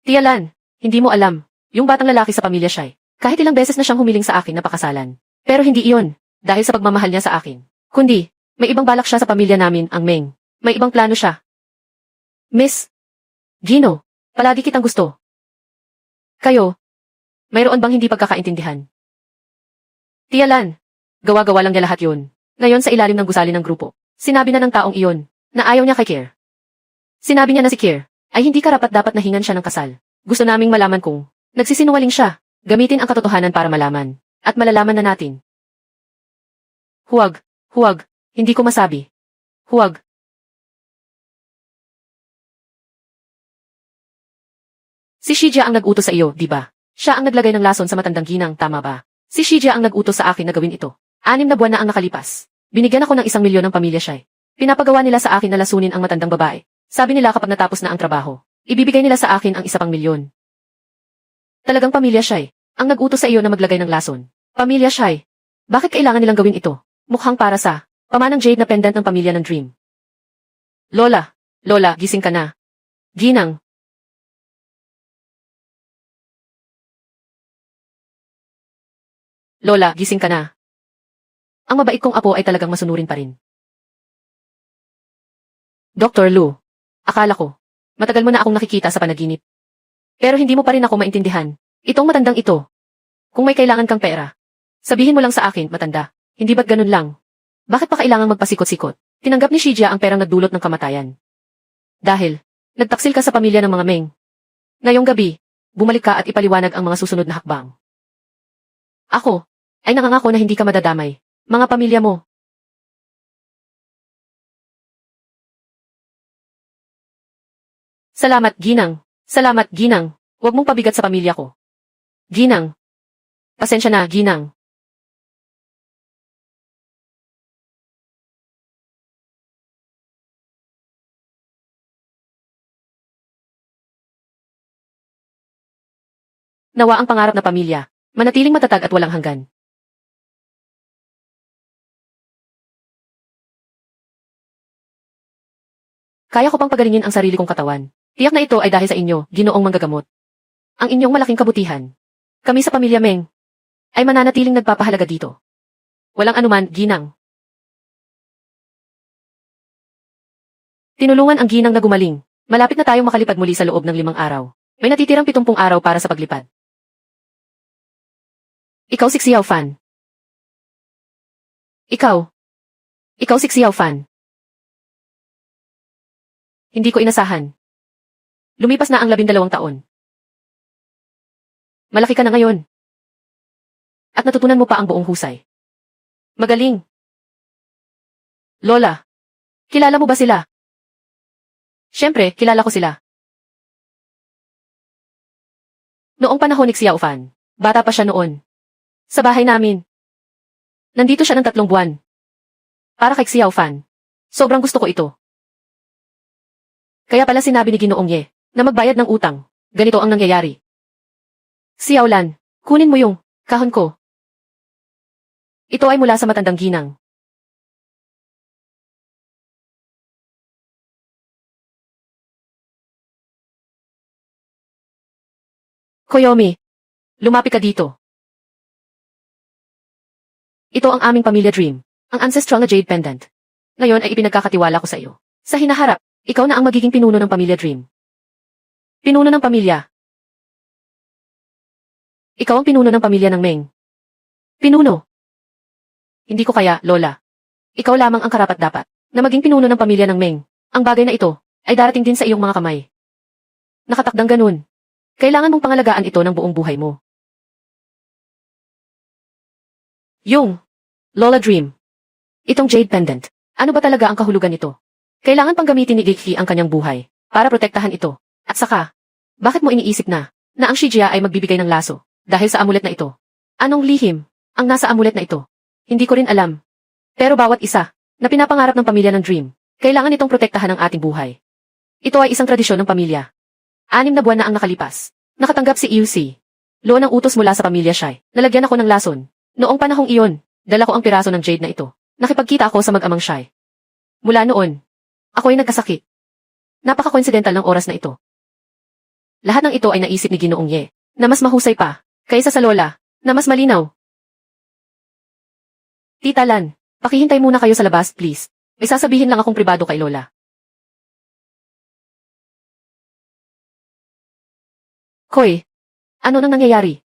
Tiyalan, hindi mo alam. Yung batang lalaki sa pamilya Shai. Kahit ilang beses na siyang humiling sa akin na pakasalan. Pero hindi iyon dahil sa pagmamahal niya sa akin. Kundi, may ibang balak siya sa pamilya namin, ang Meng. May ibang plano siya. Miss Gino, palagi kitang gusto. Kayo, mayroon bang hindi pagkakaintindihan? Tiyalan, gawa-gawa lang niya lahat yun. Ngayon sa ilalim ng gusali ng grupo, sinabi na ng taong iyon na ayaw niya kay Kier. Sinabi niya na si Kier ay hindi karapat-dapat na hingan siya ng kasal. Gusto naming malaman kung nagsisinungaling siya. Gamitin ang katotohanan para malaman. At malalaman na natin. Huwag, hindi ko masabi. Huwag. Si Shijia ang nag-utos sa iyo, di ba? Siya ang naglagay ng lason sa matandang ginang, tama ba? Si Shijia ang nag-utos sa akin na gawin ito. 6 na buwan na ang nakalipas. Binigyan ako ng 1 milyon ng pamilya Shai. Pinapagawa nila sa akin na lasunin ang matandang babae. Sabi nila kapag natapos na ang trabaho, ibibigay nila sa akin ang 1 pang milyon. Talagang pamilya Shai ang nag-utos sa iyo na maglagay ng lason. Pamilya Shai, bakit kailangan nilang gawin ito? Mukhang para sa pamanang jade na pendant ng pamilya ng Dream. Lola, gising ka na. Ginang. Lola, gising ka na. Ang mabait kong apo ay talagang masunurin pa rin. Dr. Lu, akala ko, matagal mo na akong nakikita sa panaginip. Pero hindi mo pa rin ako maintindihan. Itong matandang ito. Kung may kailangan kang pera, sabihin mo lang sa akin, matanda. Hindi ba't ganun lang? Bakit pa kailangang magpasikot-sikot? Tinanggap ni Shijia ang perang nagdulot ng kamatayan. Dahil, nagtaksil ka sa pamilya ng mga Meng. Ngayong gabi, bumalik ka at ipaliwanag ang mga susunod na hakbang. Ako, ay nangangako na hindi ka madadamay. Mga pamilya mo. Salamat, Ginang. Salamat, Ginang. Huwag mong pabigat sa pamilya ko. Ginang. Pasensya na, Ginang. Nawa ang pangarap na pamilya, manatiling matatag at walang hanggan. Kaya ko pang pagalingin ang sarili kong katawan. Tiyak na ito ay dahil sa inyo, Ginoong Manggagamot. Ang inyong malaking kabutihan. Kami sa pamilya Meng ay mananatiling nagpapahalaga dito. Walang anuman, Ginang. Tinulungan ang Ginang na gumaling. Malapit na tayong makalipad muli sa loob ng 5 araw. May natitirang 70 araw para sa paglipad. Ikaw si Xiao Fan. Ikaw si Xiao Fan. Hindi ko inasahan. Lumipas na ang 12 taon. Malaki ka na ngayon. At natutunan mo pa ang buong husay. Magaling. Lola, kilala mo ba sila? Siyempre, kilala ko sila. Noong panahon ni Xiao Fan, Bata pa siya noon. Sa bahay namin. Nandito siya ng 3 buwan. Para kay Xiao Fan. Sobrang gusto ko ito. Kaya pala sinabi ni Ginoong Ye na magbayad ng utang. Ganito ang nangyayari. Xiao Lan, kunin mo yung kahon ko. Ito ay mula sa matandang ginang. Koyomi, lumapit ka dito. Ito ang aming pamilya dream, ang ancestral na jade pendant. Ngayon ay ipinagkakatiwala ko sa iyo. Sa hinaharap, ikaw na ang magiging pinuno ng pamilya dream. Pinuno ng pamilya. Ikaw ang pinuno ng pamilya ng Meng. Pinuno. Hindi ko kaya, Lola. Ikaw lamang ang karapat-dapat na maging pinuno ng pamilya ng Meng. Ang bagay na ito ay darating din sa iyong mga kamay. Nakatakdang ganun. Kailangan mong pangalagaan ito ng buong buhay mo. Yung Lola Dream. Itong jade pendant. Ano ba talaga ang kahulugan nito? Kailangan pang gamitin ni Geki ang kanyang buhay para protektahan ito. At saka, bakit mo iniisip na ang Shijia ay magbibigay ng laso dahil sa amulet na ito? Anong lihim ang nasa amulet na ito? Hindi ko rin alam. Pero bawat isa na pinapangarap ng pamilya ng Dream, kailangan itong protektahan ng ating buhay. Ito ay isang tradisyon ng pamilya. 6 na buwan na ang nakalipas. Nakatanggap si Yusi. Lo ng utos mula sa pamilya Shai. Nalagyan ako ng lason. Noong panahong iyon, dala ko ang piraso ng jade na ito. Nakipagkita ako sa mag-amang Shai. Mula noon, ako ay nagkasakit. Napaka-coincidental ng oras na ito. Lahat ng ito ay naisip ni Ginoong Ye, na mas mahusay pa, kaysa sa Lola, na mas malinaw. Tita Lan, pakihintay muna kayo sa labas, please. May sasabihin lang akong pribado kay Lola. Koy, ano nang nangyayari?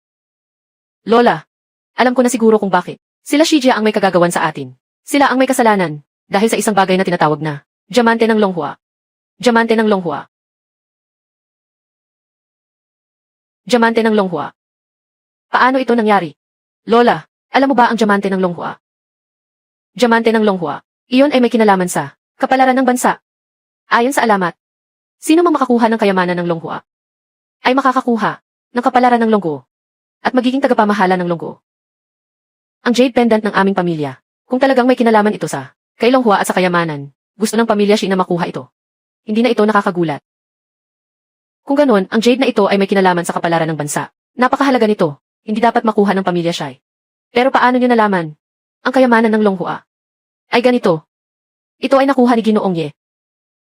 Lola, alam ko na siguro kung bakit. Sila Shijia ang may kagagawan sa atin. Sila ang may kasalanan, dahil sa isang bagay na tinatawag na Diamante ng Longhua. Diamante ng Longhua. Diamante ng Longhua. Paano ito nangyari? Lola, alam mo ba ang Diamante ng Longhua? Diamante ng Longhua. Iyon ay may kinalaman sa kapalaran ng bansa. Ayon sa alamat, sino mang makakuha ng kayamanan ng Longhua ay makakakuha ng kapalaran ng Longgo at magiging tagapamahala ng Longgo. Ang jade pendant ng aming pamilya, kung talagang may kinalaman ito sa kay Longhua at sa kayamanan, gusto ng pamilya Shi na makuha ito. Hindi na ito nakakagulat. Kung ganon, ang jade na ito ay may kinalaman sa kapalaran ng bansa. Napakahalaga nito, hindi dapat makuha ng pamilya Shai. Pero paano niyo nalaman? Ang kayamanan ng Longhua ay ganito. Ito ay nakuha ni Ginoong Ye.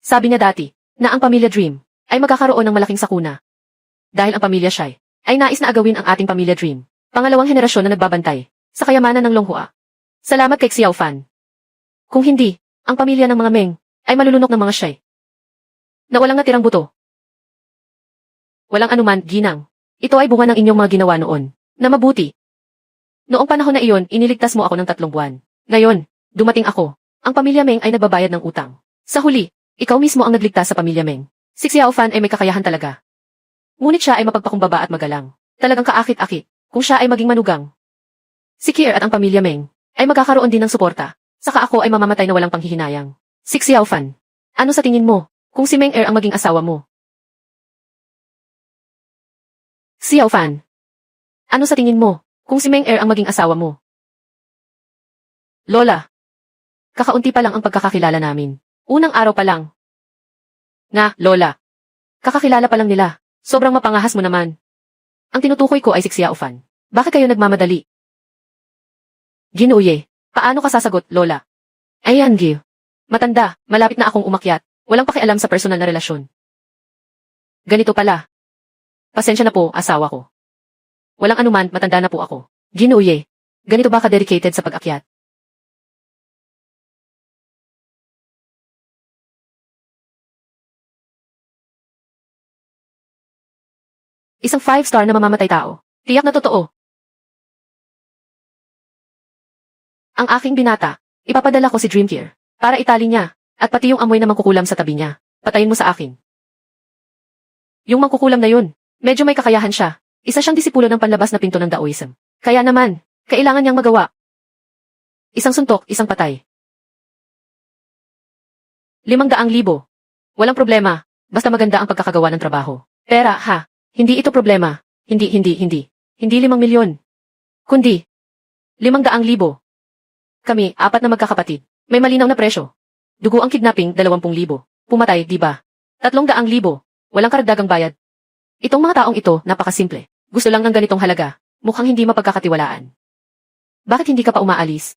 Sabi niya dati, na ang pamilya Dream ay magkakaroon ng malaking sakuna. Dahil ang pamilya Shai ay nais na agawin ang ating pamilya Dream, pangalawang henerasyon na nagbabantay sa kayamanan ng Longhua. Salamat kay Xiao Fan. Kung hindi, ang pamilya ng mga Meng ay malulunok ng mga Shai na walang natirang buto. Walang anuman, ginang. Ito ay bunga ng inyong mga ginawa noon na mabuti. Noong panahon na iyon, iniligtas mo ako ng 3 buwan. Ngayon, dumating ako. Ang pamilya Meng ay nagbabayad ng utang. Sa huli, ikaw mismo ang nagligtas sa pamilya Meng. Si Xiao Fan ay may kakayahan talaga. Ngunit siya ay mapagpakumbaba at magalang. Talagang kaakit-akit kung siya ay maging manugang. Si Kier at ang pamilya Meng ay magkakaroon din ng suporta. Saka ako ay mamamatay na walang panghihinayang. Si Xiao Fan, ano sa tingin mo kung si Meng Er ang maging asawa mo? Xiao Fan, ano sa tingin mo kung si Meng Er ang maging asawa mo? Lola, kakaunti pa lang ang pagkakakilala namin. Unang araw pa lang. Nga, Lola. Kakakilala pa lang nila. Sobrang mapangahas mo naman. Ang tinutukoy ko ay si Xiao Fan. Bakit kayo nagmamadali? Ginoo Ye, paano ka sasagot, Lola? Ayan, Gil. Matanda, malapit na akong umakyat. Walang pakialam sa personal na relasyon. Ganito pala. Pasensya na po, asawa ko. Walang anuman, matanda na po ako. Ginoo Ye, ganito ba ka-dedicated sa pag-akyat? Isang 5-star na mamamatay tao. Tiyak na totoo. Ang aking binata, ipapadala ko si Dreamcare para itali niya, at pati yung amoy na mangkukulam sa tabi niya. Patayin mo sa akin. Yung mangkukulam na yun, medyo may kakayahan siya. Isa siyang disipulo ng panlabas na pinto ng Daoism. Kaya naman, kailangan niyang magawa. Isang suntok, isang patay. 500,000. Walang problema, basta maganda ang pagkakagawa ng trabaho. Pera, ha? Hindi ito problema. Hindi. Hindi 5 milyon. Kundi 500,000. Kami, 4 na magkakapatid. May malinaw na presyo. Dugo ang kidnapping, 20,000. Pumatay, di ba? 300,000. Walang karagdagang bayad. Itong mga taong ito, napakasimple. Gusto lang ng ganitong halaga. Mukhang hindi mapagkakatiwalaan. Bakit hindi ka pa umaalis?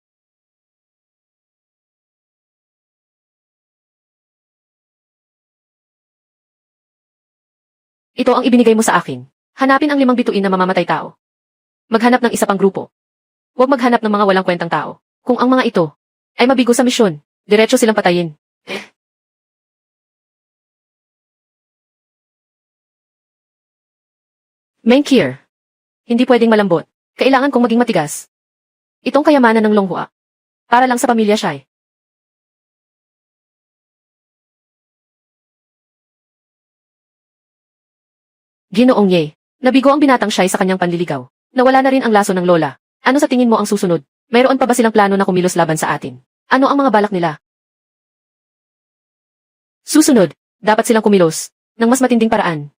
Ito ang ibinigay mo sa akin. Hanapin ang 5 bituin na mamamatay tao. Maghanap ng isa pang grupo. Huwag maghanap ng mga walang kwentang tao. Kung ang mga ito ay mabigo sa misyon, diretso silang patayin. Menkir. Hindi pwedeng malambot. Kailangan kong maging matigas. Itong kayamanan ng Longhua. Para lang sa pamilya Shai. Ginoong Ye. Nabigo ang binatang Shai sa kanyang panliligaw. Nawala na rin ang laso ng lola. Ano sa tingin mo ang susunod? Mayroon pa ba silang plano na kumilos laban sa atin? Ano ang mga balak nila? Susunod, dapat silang kumilos ng mas matinding paraan.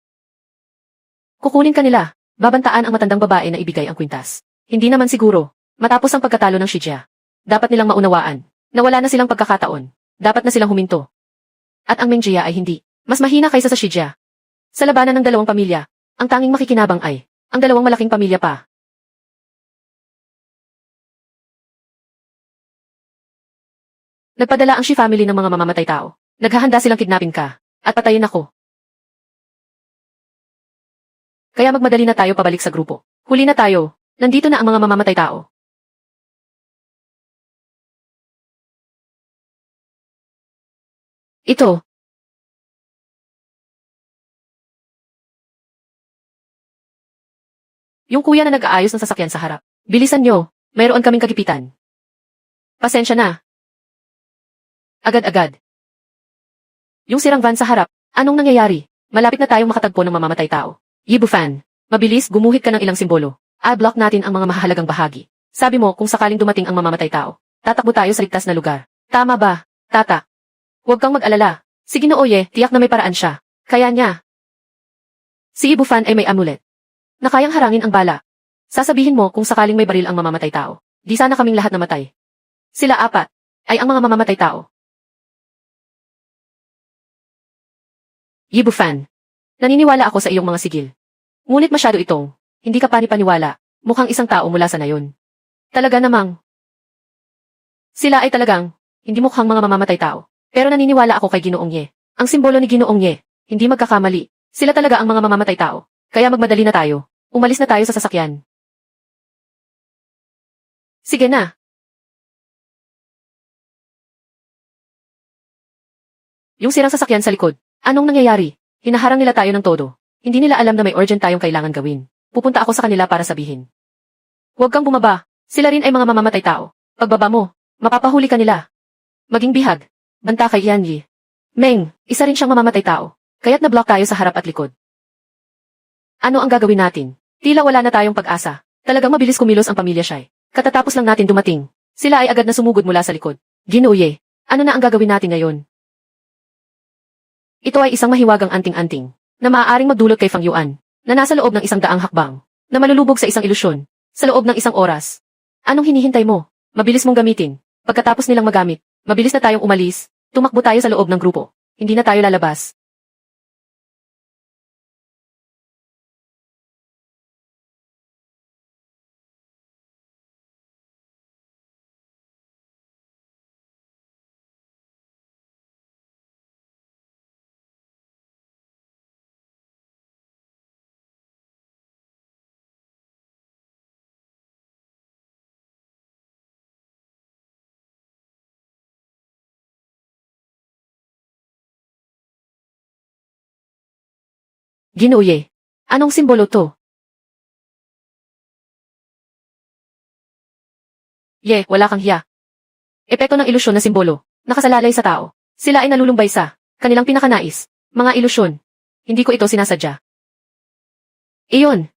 Kukunin ka nila. Babantaan ang matandang babae na ibigay ang kwintas. Hindi naman siguro. Matapos ang pagkatalo ng Shijia. Dapat nilang maunawaan na wala na silang pagkakataon. Dapat na silang huminto. At ang Mengjia ay hindi mas mahina kaysa sa Shijia. Sa labanan ng dalawang pamilya, ang tanging makikinabang ay ang dalawang malaking pamilya pa. Nagpadala ang Shi family ng mga mamamatay tao. Naghahanda silang kidnapin ka at patayin ako. Kaya magmadali na tayo pabalik sa grupo. Huli na tayo. Nandito na ang mga mamamatay tao. Ito. Yung kuya na nag-aayos ng sasakyan sa harap. Bilisan nyo. Mayroon kaming kagipitan. Pasensya na. Agad-agad. Yung sirang van sa harap. Anong nangyayari? Malapit na tayong makatagpo ng mamamatay tao. Yibufan. Mabilis, gumuhit ka ng ilang simbolo. A-block natin ang mga mahalagang bahagi. Sabi mo kung sakaling dumating ang mamamatay tao, tatakbo tayo sa ligtas na lugar. Tama ba, tata? Huwag kang mag-alala. Si Ginoo Ye, tiyak na may paraan siya. Kaya niya. Si Yibufan ay may amulet na kayang harangin ang bala. Sasabihin mo kung sakaling may baril ang mamamatay tao. Di sana kaming lahat namatay. Sila 4 ay ang mga mamamatay tao. Yibufan. Naniniwala ako sa iyong mga sigil. Ngunit masyado itong, hindi ka pani-paniwala, mukhang isang tao mula sa nayon. Talaga namang. Sila ay talagang, hindi mukhang mga mamamatay tao. Pero naniniwala ako kay Ginoong Ye. Ang simbolo ni Ginoong Ye, hindi magkakamali. Sila talaga ang mga mamamatay tao. Kaya magmadali na tayo. Umalis na tayo sa sasakyan. Sige na. Yung sirang sasakyan sa likod. Anong nangyayari? Hinaharang nila tayo ng todo. Hindi nila alam na may urgent tayong kailangan gawin. Pupunta ako sa kanila para sabihin. Huwag kang bumaba. Sila rin ay mga mamamatay tao. Pagbaba mo, mapapahuli ka nila. Maging bihag. Banta kay Yanyi. Meng, isa rin siyang mamamatay tao. Kaya't na-block tayo sa harap at likod. Ano ang gagawin natin? Tila wala na tayong pag-asa. Talagang mabilis kumilos ang pamilya Shai. Katatapos lang natin dumating. Sila ay agad na sumugod mula sa likod. Ginoo Ye, ano na ang gagawin natin ngayon? Ito ay isang mahiwagang anting-anting na maaaring magdulot kay Fang Yuan, na nasa loob ng 100 hakbang, na malulubog sa isang ilusyon, sa loob ng 1 oras. Anong hinihintay mo? Mabilis mong gamitin. Pagkatapos nilang magamit, mabilis na tayong umalis, tumakbo tayo sa loob ng grupo. Hindi na tayo lalabas. Ginoo Ye, anong simbolo to? Ye, wala kang hiya. Epekto ng ilusyon na simbolo, nakasalalay sa tao. Sila ay nalulumbay sa kanilang pinakanais, mga ilusyon. Hindi ko ito sinasadya. Iyon.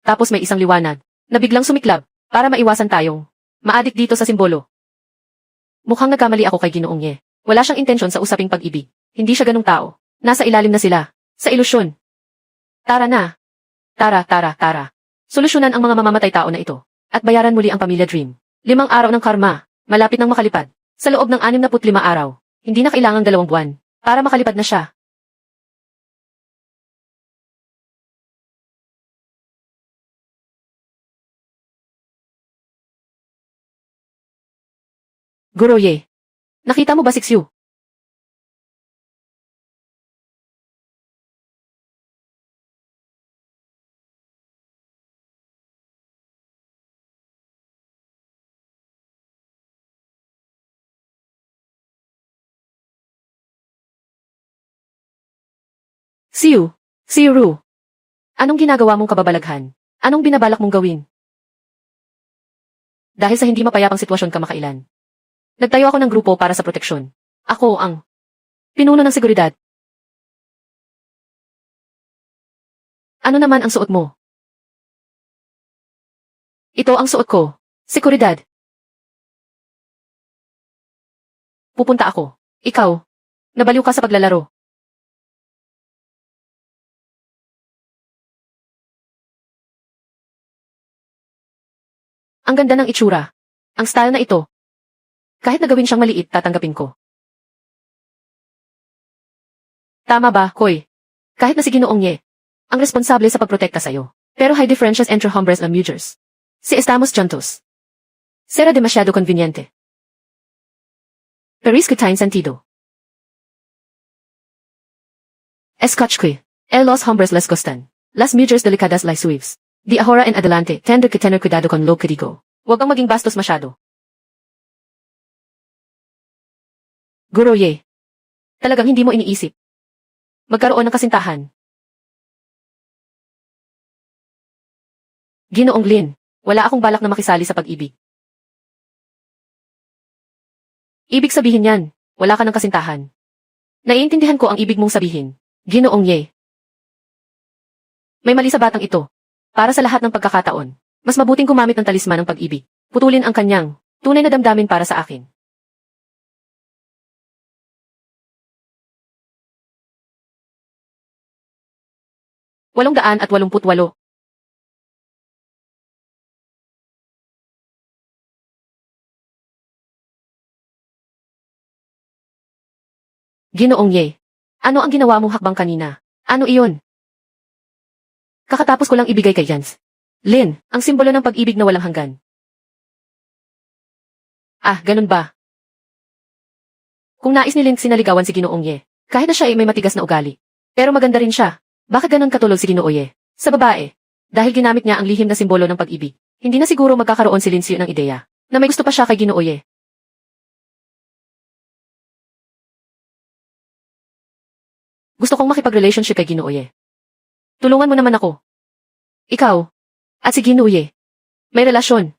Tapos may isang liwanag, na biglang sumiklab, para maiwasan tayong maadik dito sa simbolo. Mukhang nagkamali ako kay Ginoong Ye. Wala siyang intensyon sa usaping pag-ibig. Hindi siya ganung tao. Nasa ilalim na sila. Sa ilusyon. Tara na. Tara. Solusyonan ang mga mamamatay tao na ito. At bayaran muli ang pamilya Dream. 5 araw ng karma. Malapit nang makalipad. Sa loob ng 65 araw. Hindi na kailangang 2 buwan. Para makalipad na siya. Guroye. Nakita mo ba si Xiu? Xiu. Xiu Ru. Anong ginagawa mong kababalaghan? Anong binabalak mong gawin? Dahil sa hindi mapayapang sitwasyon kamakailan. Nagtayo ako ng grupo para sa proteksyon. Ako ang pinuno ng seguridad. Ano naman ang suot mo? Ito ang suot ko. Seguridad. Pupunta ako. Ikaw. Nabaliw ka sa paglalaro. Ang ganda ng itsura. Ang style na ito. Kahit na gawin siyang maliit, tatanggapin ko. Tama ba, Koy? Kahit na si Ginoong Ye, ang responsable sa pagprotekta sa'yo. Pero hay differences entre hombres and mujeres. Si estamos juntos. Será demasiado conveniente. Pero es que tiene sentido. Escuch que, los hombres les gustan. Las mujeres delicadas las suaves. Di ahora en adelante, tender que tener cuidado con lo que digo. Huwag kang maging bastos masyado. Guroye. Talagang hindi mo iniisip. Magkaroon ng kasintahan. Ginoong Lin, wala akong balak na makisali sa pag-ibig. Ibig sabihin yan, wala ka ng kasintahan. Naiintindihan ko ang ibig mong sabihin, Ginoong Ye. May mali sa batang ito. Para sa lahat ng pagkakataon, mas mabuting gumamit ng talisman ng pag-ibig. Putulin ang kanyang tunay na damdamin para sa akin. $888. Ginoong Ye. Ano ang ginawa mong hakbang kanina? Ano iyon? Kakatapos ko lang ibigay kay Jans. Lin, ang simbolo ng pag-ibig na walang hanggan. Ah, ganun ba? Kung nais ni Lin sinaligawan si Ginoong Ye, kahit na siya ay may matigas na ugali. Pero maganda rin siya. Bakit ganun katulog si Ginoo Ye? Sa babae. Dahil ginamit niya ang lihim na simbolo ng pag-ibig. Hindi na siguro magkakaroon si Lin Xiu ng ideya na may gusto pa siya kay Ginoo Ye. Gusto kong makipag-relationship kay Ginoo Ye. Tulungan mo naman ako. Ikaw. At si Ginoo Ye. May relasyon.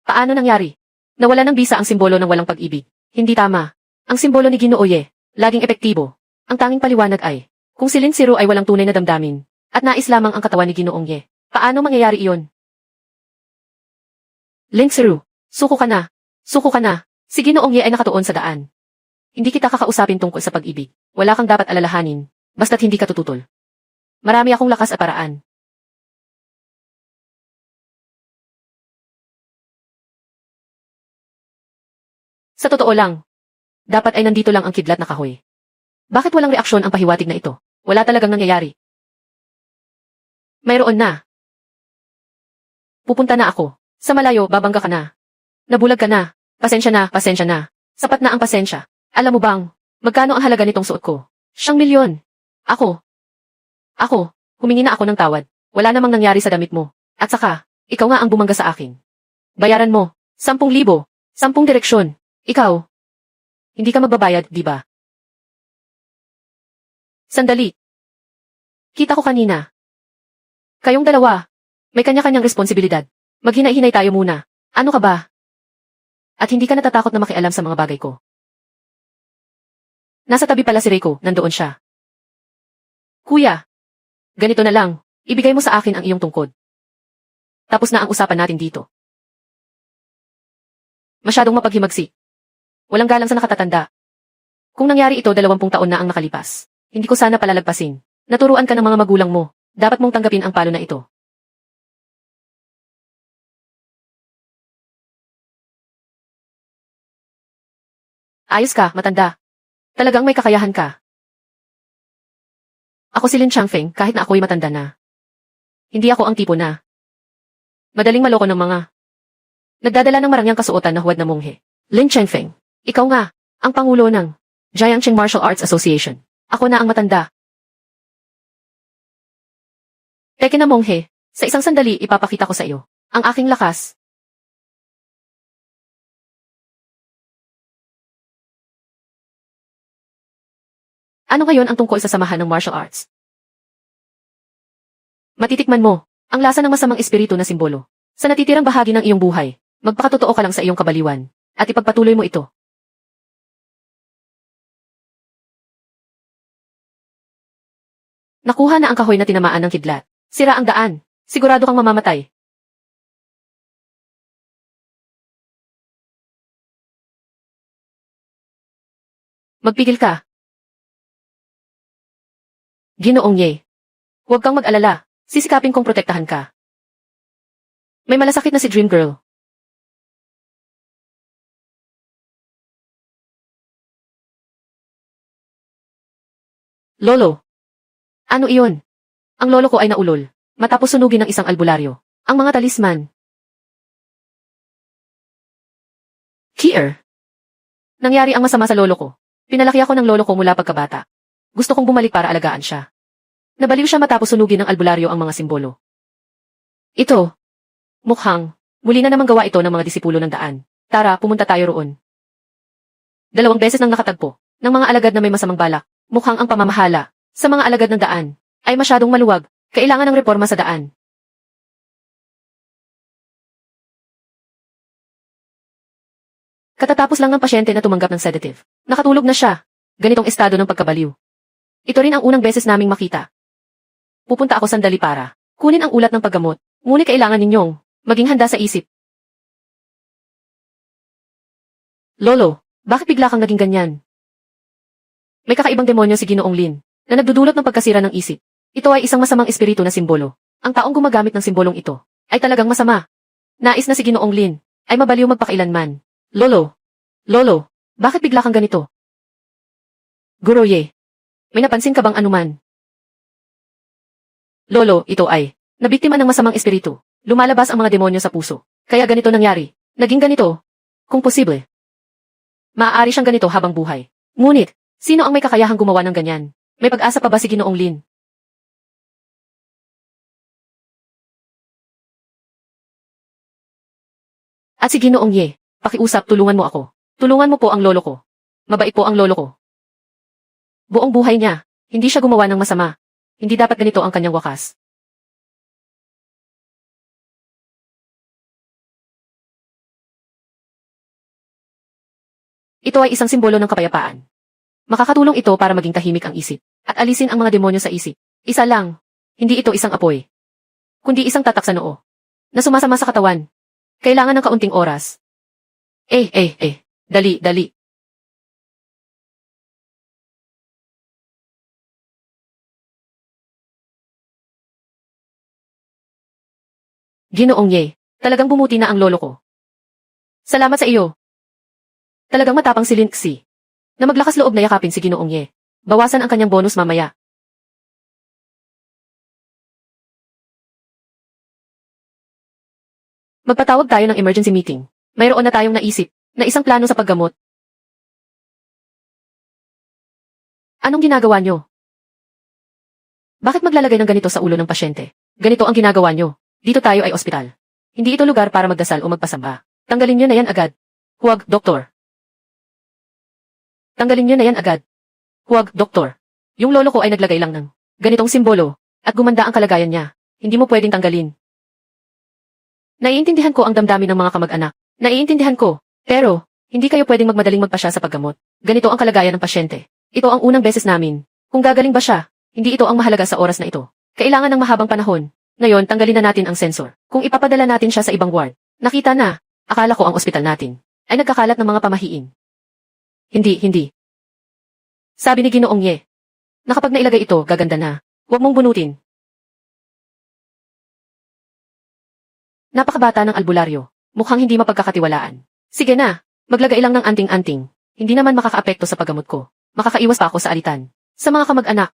Paano nangyari? Nawala ng bisa ang simbolo ng walang pag-ibig. Hindi tama. Ang simbolo ni Ginoo Ye, laging epektibo. Ang tanging paliwanag ay, kung si Lin Xiu ay walang tunay na damdamin, at nais lamang ang katawan ni Ginoong Ye, paano mangyayari iyon? Lin Xiu, suko ka na. Suko ka na. Si Ginoong Ye ay nakatuon sa daan. Hindi kita kakausapin tungkol sa pag-ibig. Wala kang dapat alalahanin, basta't hindi ka tututol. Marami akong lakas at paraan. Sa totoo lang, dapat ay nandito lang ang kidlat na kahoy. Bakit walang reaksyon ang pahiwatig na ito? Wala talagang nangyayari. Mayroon na. Pupunta na ako. Sa malayo, babangga ka na. Nabulag ka na. Pasensya na. Sapat na ang pasensya. Alam mo bang, magkano ang halaga nitong suot ko? 1,000,000. Ako, humingi na ako ng tawad. Wala namang nangyari sa damit mo. At saka, ikaw nga ang bumangga sa akin. Bayaran mo, 10,000, 10 direksyon. Ikaw, hindi ka magbabayad, di ba? Sandali. Kita ko kanina. Kayong dalawa, may kanya-kanyang responsibilidad. Maghina-hinay tayo muna. Ano ka ba? At hindi ka natatakot na makialam sa mga bagay ko. Nasa tabi pala si Reiko, nandoon siya. Kuya, ganito na lang, ibigay mo sa akin ang iyong tungkod. Tapos na ang usapan natin dito. Masyadong mapaghimagsik. Walang galang sa nakatatanda. Kung nangyari ito 20 taon na ang nakalipas, hindi ko sana palalagpasin. Naturuan ka ng mga magulang mo. Dapat mong tanggapin ang palo na ito. Ayos ka, matanda. Talagang may kakayahan ka. Ako si Lin Changfeng kahit na ako'y matanda na. Hindi ako ang tipo na madaling maloko ng mga nagdadala ng marangyang kasuotan na huwad na monghe. Lin Changfeng, ikaw nga, ang pangulo ng Jiangxing Martial Arts Association. Ako na ang matanda. Teke na monghe, sa isang sandali ipapakita ko sa iyo ang aking lakas. Ano ngayon ang tungkol sa samahan ng martial arts? Matitikman mo ang lasa ng masamang espiritu na simbolo. Sa natitirang bahagi ng iyong buhay, magpakatotoo ka lang sa iyong kabaliwan, at ipagpatuloy mo ito. Nakuha na ang kahoy na tinamaan ng kidlat. Sira ang daan. Sigurado kang mamamatay. Magpigil ka. Ginoong Ye. Huwag kang mag-alala. Sisikapin kong protektahan ka. May malasakit na si Dream Girl. Lolo. Ano iyon? Ang lolo ko ay naulol. Matapos sunugin ng isang albularyo. Ang mga talisman. Kier. Nangyari ang masama sa lolo ko. Pinalaki ako ng lolo ko mula pagkabata. Gusto kong bumalik para alagaan siya. Nabaliw siya matapos sunugin ng albularyo ang mga simbolo. Ito. Mukhang, muli na namang gawa ito ng mga disipulo ng daan. Tara, pumunta tayo roon. 2 beses nang nakatagpo ng mga alagad na may masamang balak. Mukhang ang pamamahala sa mga alagad ng daan ay masyadong maluwag. Kailangan ng reforma sa daan. Katatapos lang ng pasyente na tumanggap ng sedative. Nakatulog na siya. Ganitong estado ng pagkabaliw. Ito rin ang unang beses naming makita. Pupunta ako sandali para kunin ang ulat ng paggamot. Ngunit kailangan ninyong maging handa sa isip. Lolo, bakit bigla kang naging ganyan? May kakaibang demonyo si Ginoong Lin na nagdudulot ng pagkasira ng isip. Ito ay isang masamang espiritu na simbolo. Ang taong gumagamit ng simbolong ito ay talagang masama. Nais na si Ginoong Lin ay mabaliw magpakailanman. Lolo, bakit bigla kang ganito? Guro Ye, may napansin ka bang anuman? Lolo, ito ay nabiktima ng masamang espiritu. Lumalabas ang mga demonyo sa puso. Kaya ganito nangyari. Naging ganito. Kung posible. Maaari siyang ganito habang buhay. Ngunit, sino ang may kakayahang gumawa ng ganyan? May pag-asa pa ba si Ginoong Lin? At si Ginoong Ye, pakiusap, tulungan mo ako. Tulungan mo po ang lolo ko. Mabait po ang lolo ko. Buong buhay niya, hindi siya gumawa ng masama. Hindi dapat ganito ang kanyang wakas. Ito ay isang simbolo ng kapayapaan. Makakatulong ito para maging tahimik ang isip at alisin ang mga demonyo sa isip. Isa lang, hindi ito isang apoy, kundi isang tatak sa noo na sumasama sa katawan. Kailangan ng kaunting oras. Dali. Ginoong Ye, talagang bumuti na ang lolo ko. Salamat sa iyo. Talagang matapang si Lin Xi na maglakas loob na yakapin si Ginoong Ye. Bawasan ang kanyang bonus mamaya. Magpatawag tayo ng emergency meeting. Mayroon na tayong naisip na isang plano sa paggamot. Anong ginagawa nyo? Bakit maglalagay ng ganito sa ulo ng pasyente? Ganito ang ginagawa nyo. Dito tayo ay ospital. Hindi ito lugar para magdasal o magpasamba. Tanggalin nyo na yan agad. Huwag, doktor. Tanggalin nyo na yan agad. Huwag, doktor. Yung lolo ko ay naglagay lang ng ganitong simbolo at gumanda ang kalagayan niya. Hindi mo pwedeng tanggalin. Naiintindihan ko ang damdamin ng mga kamag-anak. Naiintindihan ko. Pero, hindi kayo pwedeng magmadaling magpasya sa paggamot. Ganito ang kalagayan ng pasyente. Ito ang unang beses namin. Kung gagaling ba siya, hindi ito ang mahalaga sa oras na ito. Kailangan ng mahabang panahon. Ngayon, tanggalin na natin ang sensor. Kung ipapadala natin siya sa ibang ward, nakita na, akala ko ang ospital natin ay nagkakalat ng mga pamahiin. Hindi. Sabi ni Ginoong Ye, na kapag nailagay ito, gaganda na. Huwag mong bunutin. Napakabata ng albularyo. Mukhang hindi mapagkakatiwalaan. Sige na, maglagay lang ng anting-anting. Hindi naman makakaapekto sa paggamot ko. Makakaiwas pa ako sa alitan. Sa mga kamag-anak.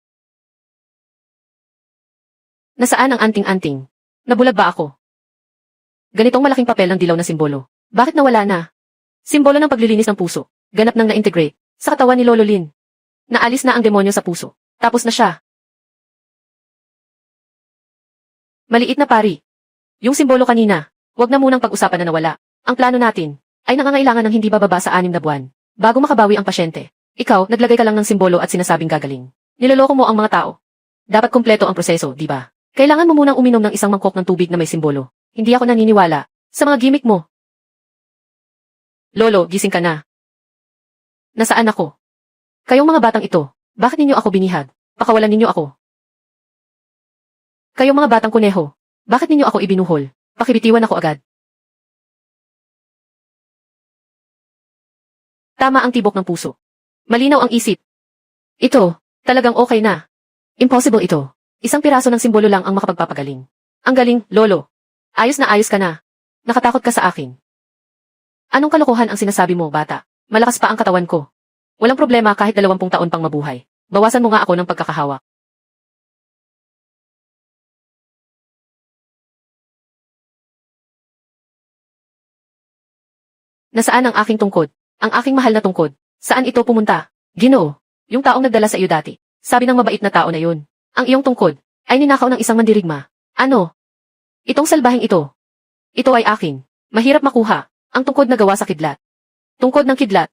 Nasaan ang anting-anting? Nabulag ba ako? Ganitong malaking papel ng dilaw na simbolo. Bakit nawala na? Simbolo ng paglilinis ng puso. Ganap nang na-integrate sa katawan ni Lolo Lin. Naalis na ang demonyo sa puso. Tapos na siya. Maliit na pari. Yung simbolo kanina, wag na munang pag-usapan na nawala. Ang plano natin ay nangangailangan ng hindi bababa sa 6 na buwan bago makabawi ang pasyente. Ikaw, naglagay ka lang ng simbolo at sinasabing gagaling. Niloloko mo ang mga tao. Dapat kumpleto ang proseso, di ba? Kailangan mo munang uminom ng isang mangkok ng tubig na may simbolo. Hindi ako naniniwala sa mga gimmick mo. Lolo, gising ka na. Nasaan ako? Kayong mga batang ito, bakit ninyo ako binihag? Pakawalan ninyo ako. Kayong mga batang kuneho, bakit ninyo ako ibinuhol? Pakibitiwan ako agad. Tama ang tibok ng puso. Malinaw ang isip. Ito, talagang okay na. Impossible ito. Isang piraso ng simbolo lang ang makapagpapagaling. Ang galing, Lolo. Ayos na ayos ka na. Nakatakot ka sa akin. Anong kalokohan ang sinasabi mo, bata? Malakas pa ang katawan ko. Walang problema kahit 20 taon pang mabuhay. Bawasan mo nga ako ng pagkakahawak. Nasaan ang aking tungkod? Ang aking mahal na tungkod. Saan ito pumunta? Ginoo, yung taong nagdala sa iyo dati. Sabi ng mabait na tao na yun. Ang iyong tungkod ay ninakaw ng isang mandirigma. Ano? Itong salbahing ito. Ito ay akin. Mahirap makuha. Ang tungkod na gawa sa kidlat. Tungkod ng kidlat.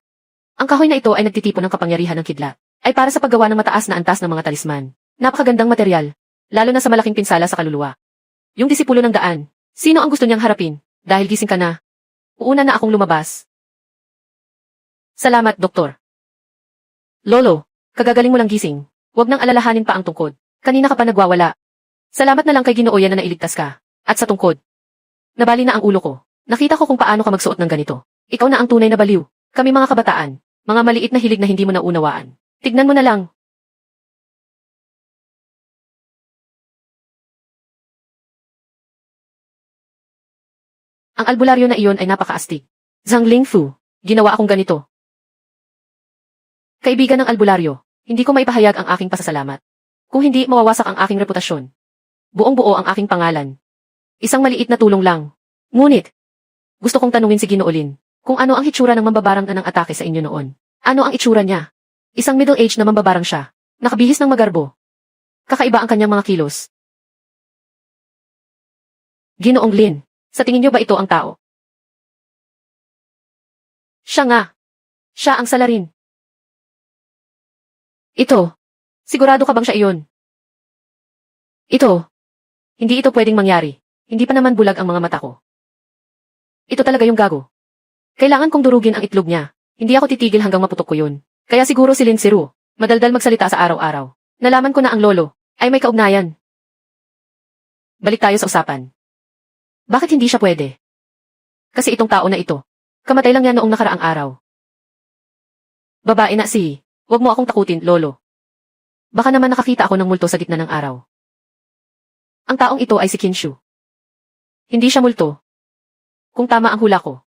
Ang kahoy na ito ay nagtitipon ng kapangyarihan ng kidlat. Ay para sa paggawa ng mataas na antas ng mga talisman. Napakagandang material. Lalo na sa malaking pinsala sa kaluluwa. Yung disipulo ng daan. Sino ang gusto niyang harapin? Dahil gising ka na. Uuna na akong lumabas. Salamat, Doktor. Lolo, kagagaling mo lang gising. Huwag nang alalahanin pa ang tungkod. Kanina ka pa nagwawala. Salamat na lang kay Ginoo yan na nailigtas ka. At sa tungkod. Nabali na ang ulo ko. Nakita ko kung paano ka magsuot ng ganito. Ikaw na ang tunay na baliw. Kami mga kabataan. Mga maliit na hilig na hindi mo naunawaan. Tignan mo na lang. Ang albularyo na iyon ay napakaastig. Zhang Lingfu, ginawa akong ganito. Kaibigan ng albularyo, hindi ko maipahayag ang aking pasasalamat. Kung hindi, mawawasak ang aking reputasyon. Buong-buo ang aking pangalan. Isang maliit na tulong lang. Ngunit, gusto kong tanungin si Ginoo Lin, kung ano ang hitsura ng mambabarang na ng atake sa inyo noon. Ano ang itsura niya? Isang middle-aged na mambabarang siya. Nakabihis ng magarbo. Kakaiba ang kanyang mga kilos. Ginoong Lin, sa tingin niyo ba ito ang tao? Siya nga. Siya ang salarin. Ito. Sigurado ka bang siya iyon? Ito. Hindi ito pwedeng mangyari. Hindi pa naman bulag ang mga mata ko. Ito talaga yung gago. Kailangan kong durugin ang itlog niya. Hindi ako titigil hanggang maputok ko yun. Kaya siguro si Lin Siru, madaldal magsalita sa araw-araw. Nalaman ko na ang lolo ay may kaugnayan. Balik tayo sa usapan. Bakit hindi siya pwede? Kasi itong tao na ito, kamatay lang yan noong nakaraang araw. Babae na si, huwag mo akong takutin, lolo. Baka naman nakakita ako ng multo sa gitna ng araw. Ang taong ito ay si Kinshu. Hindi siya multo. Kung tama ang hula ko,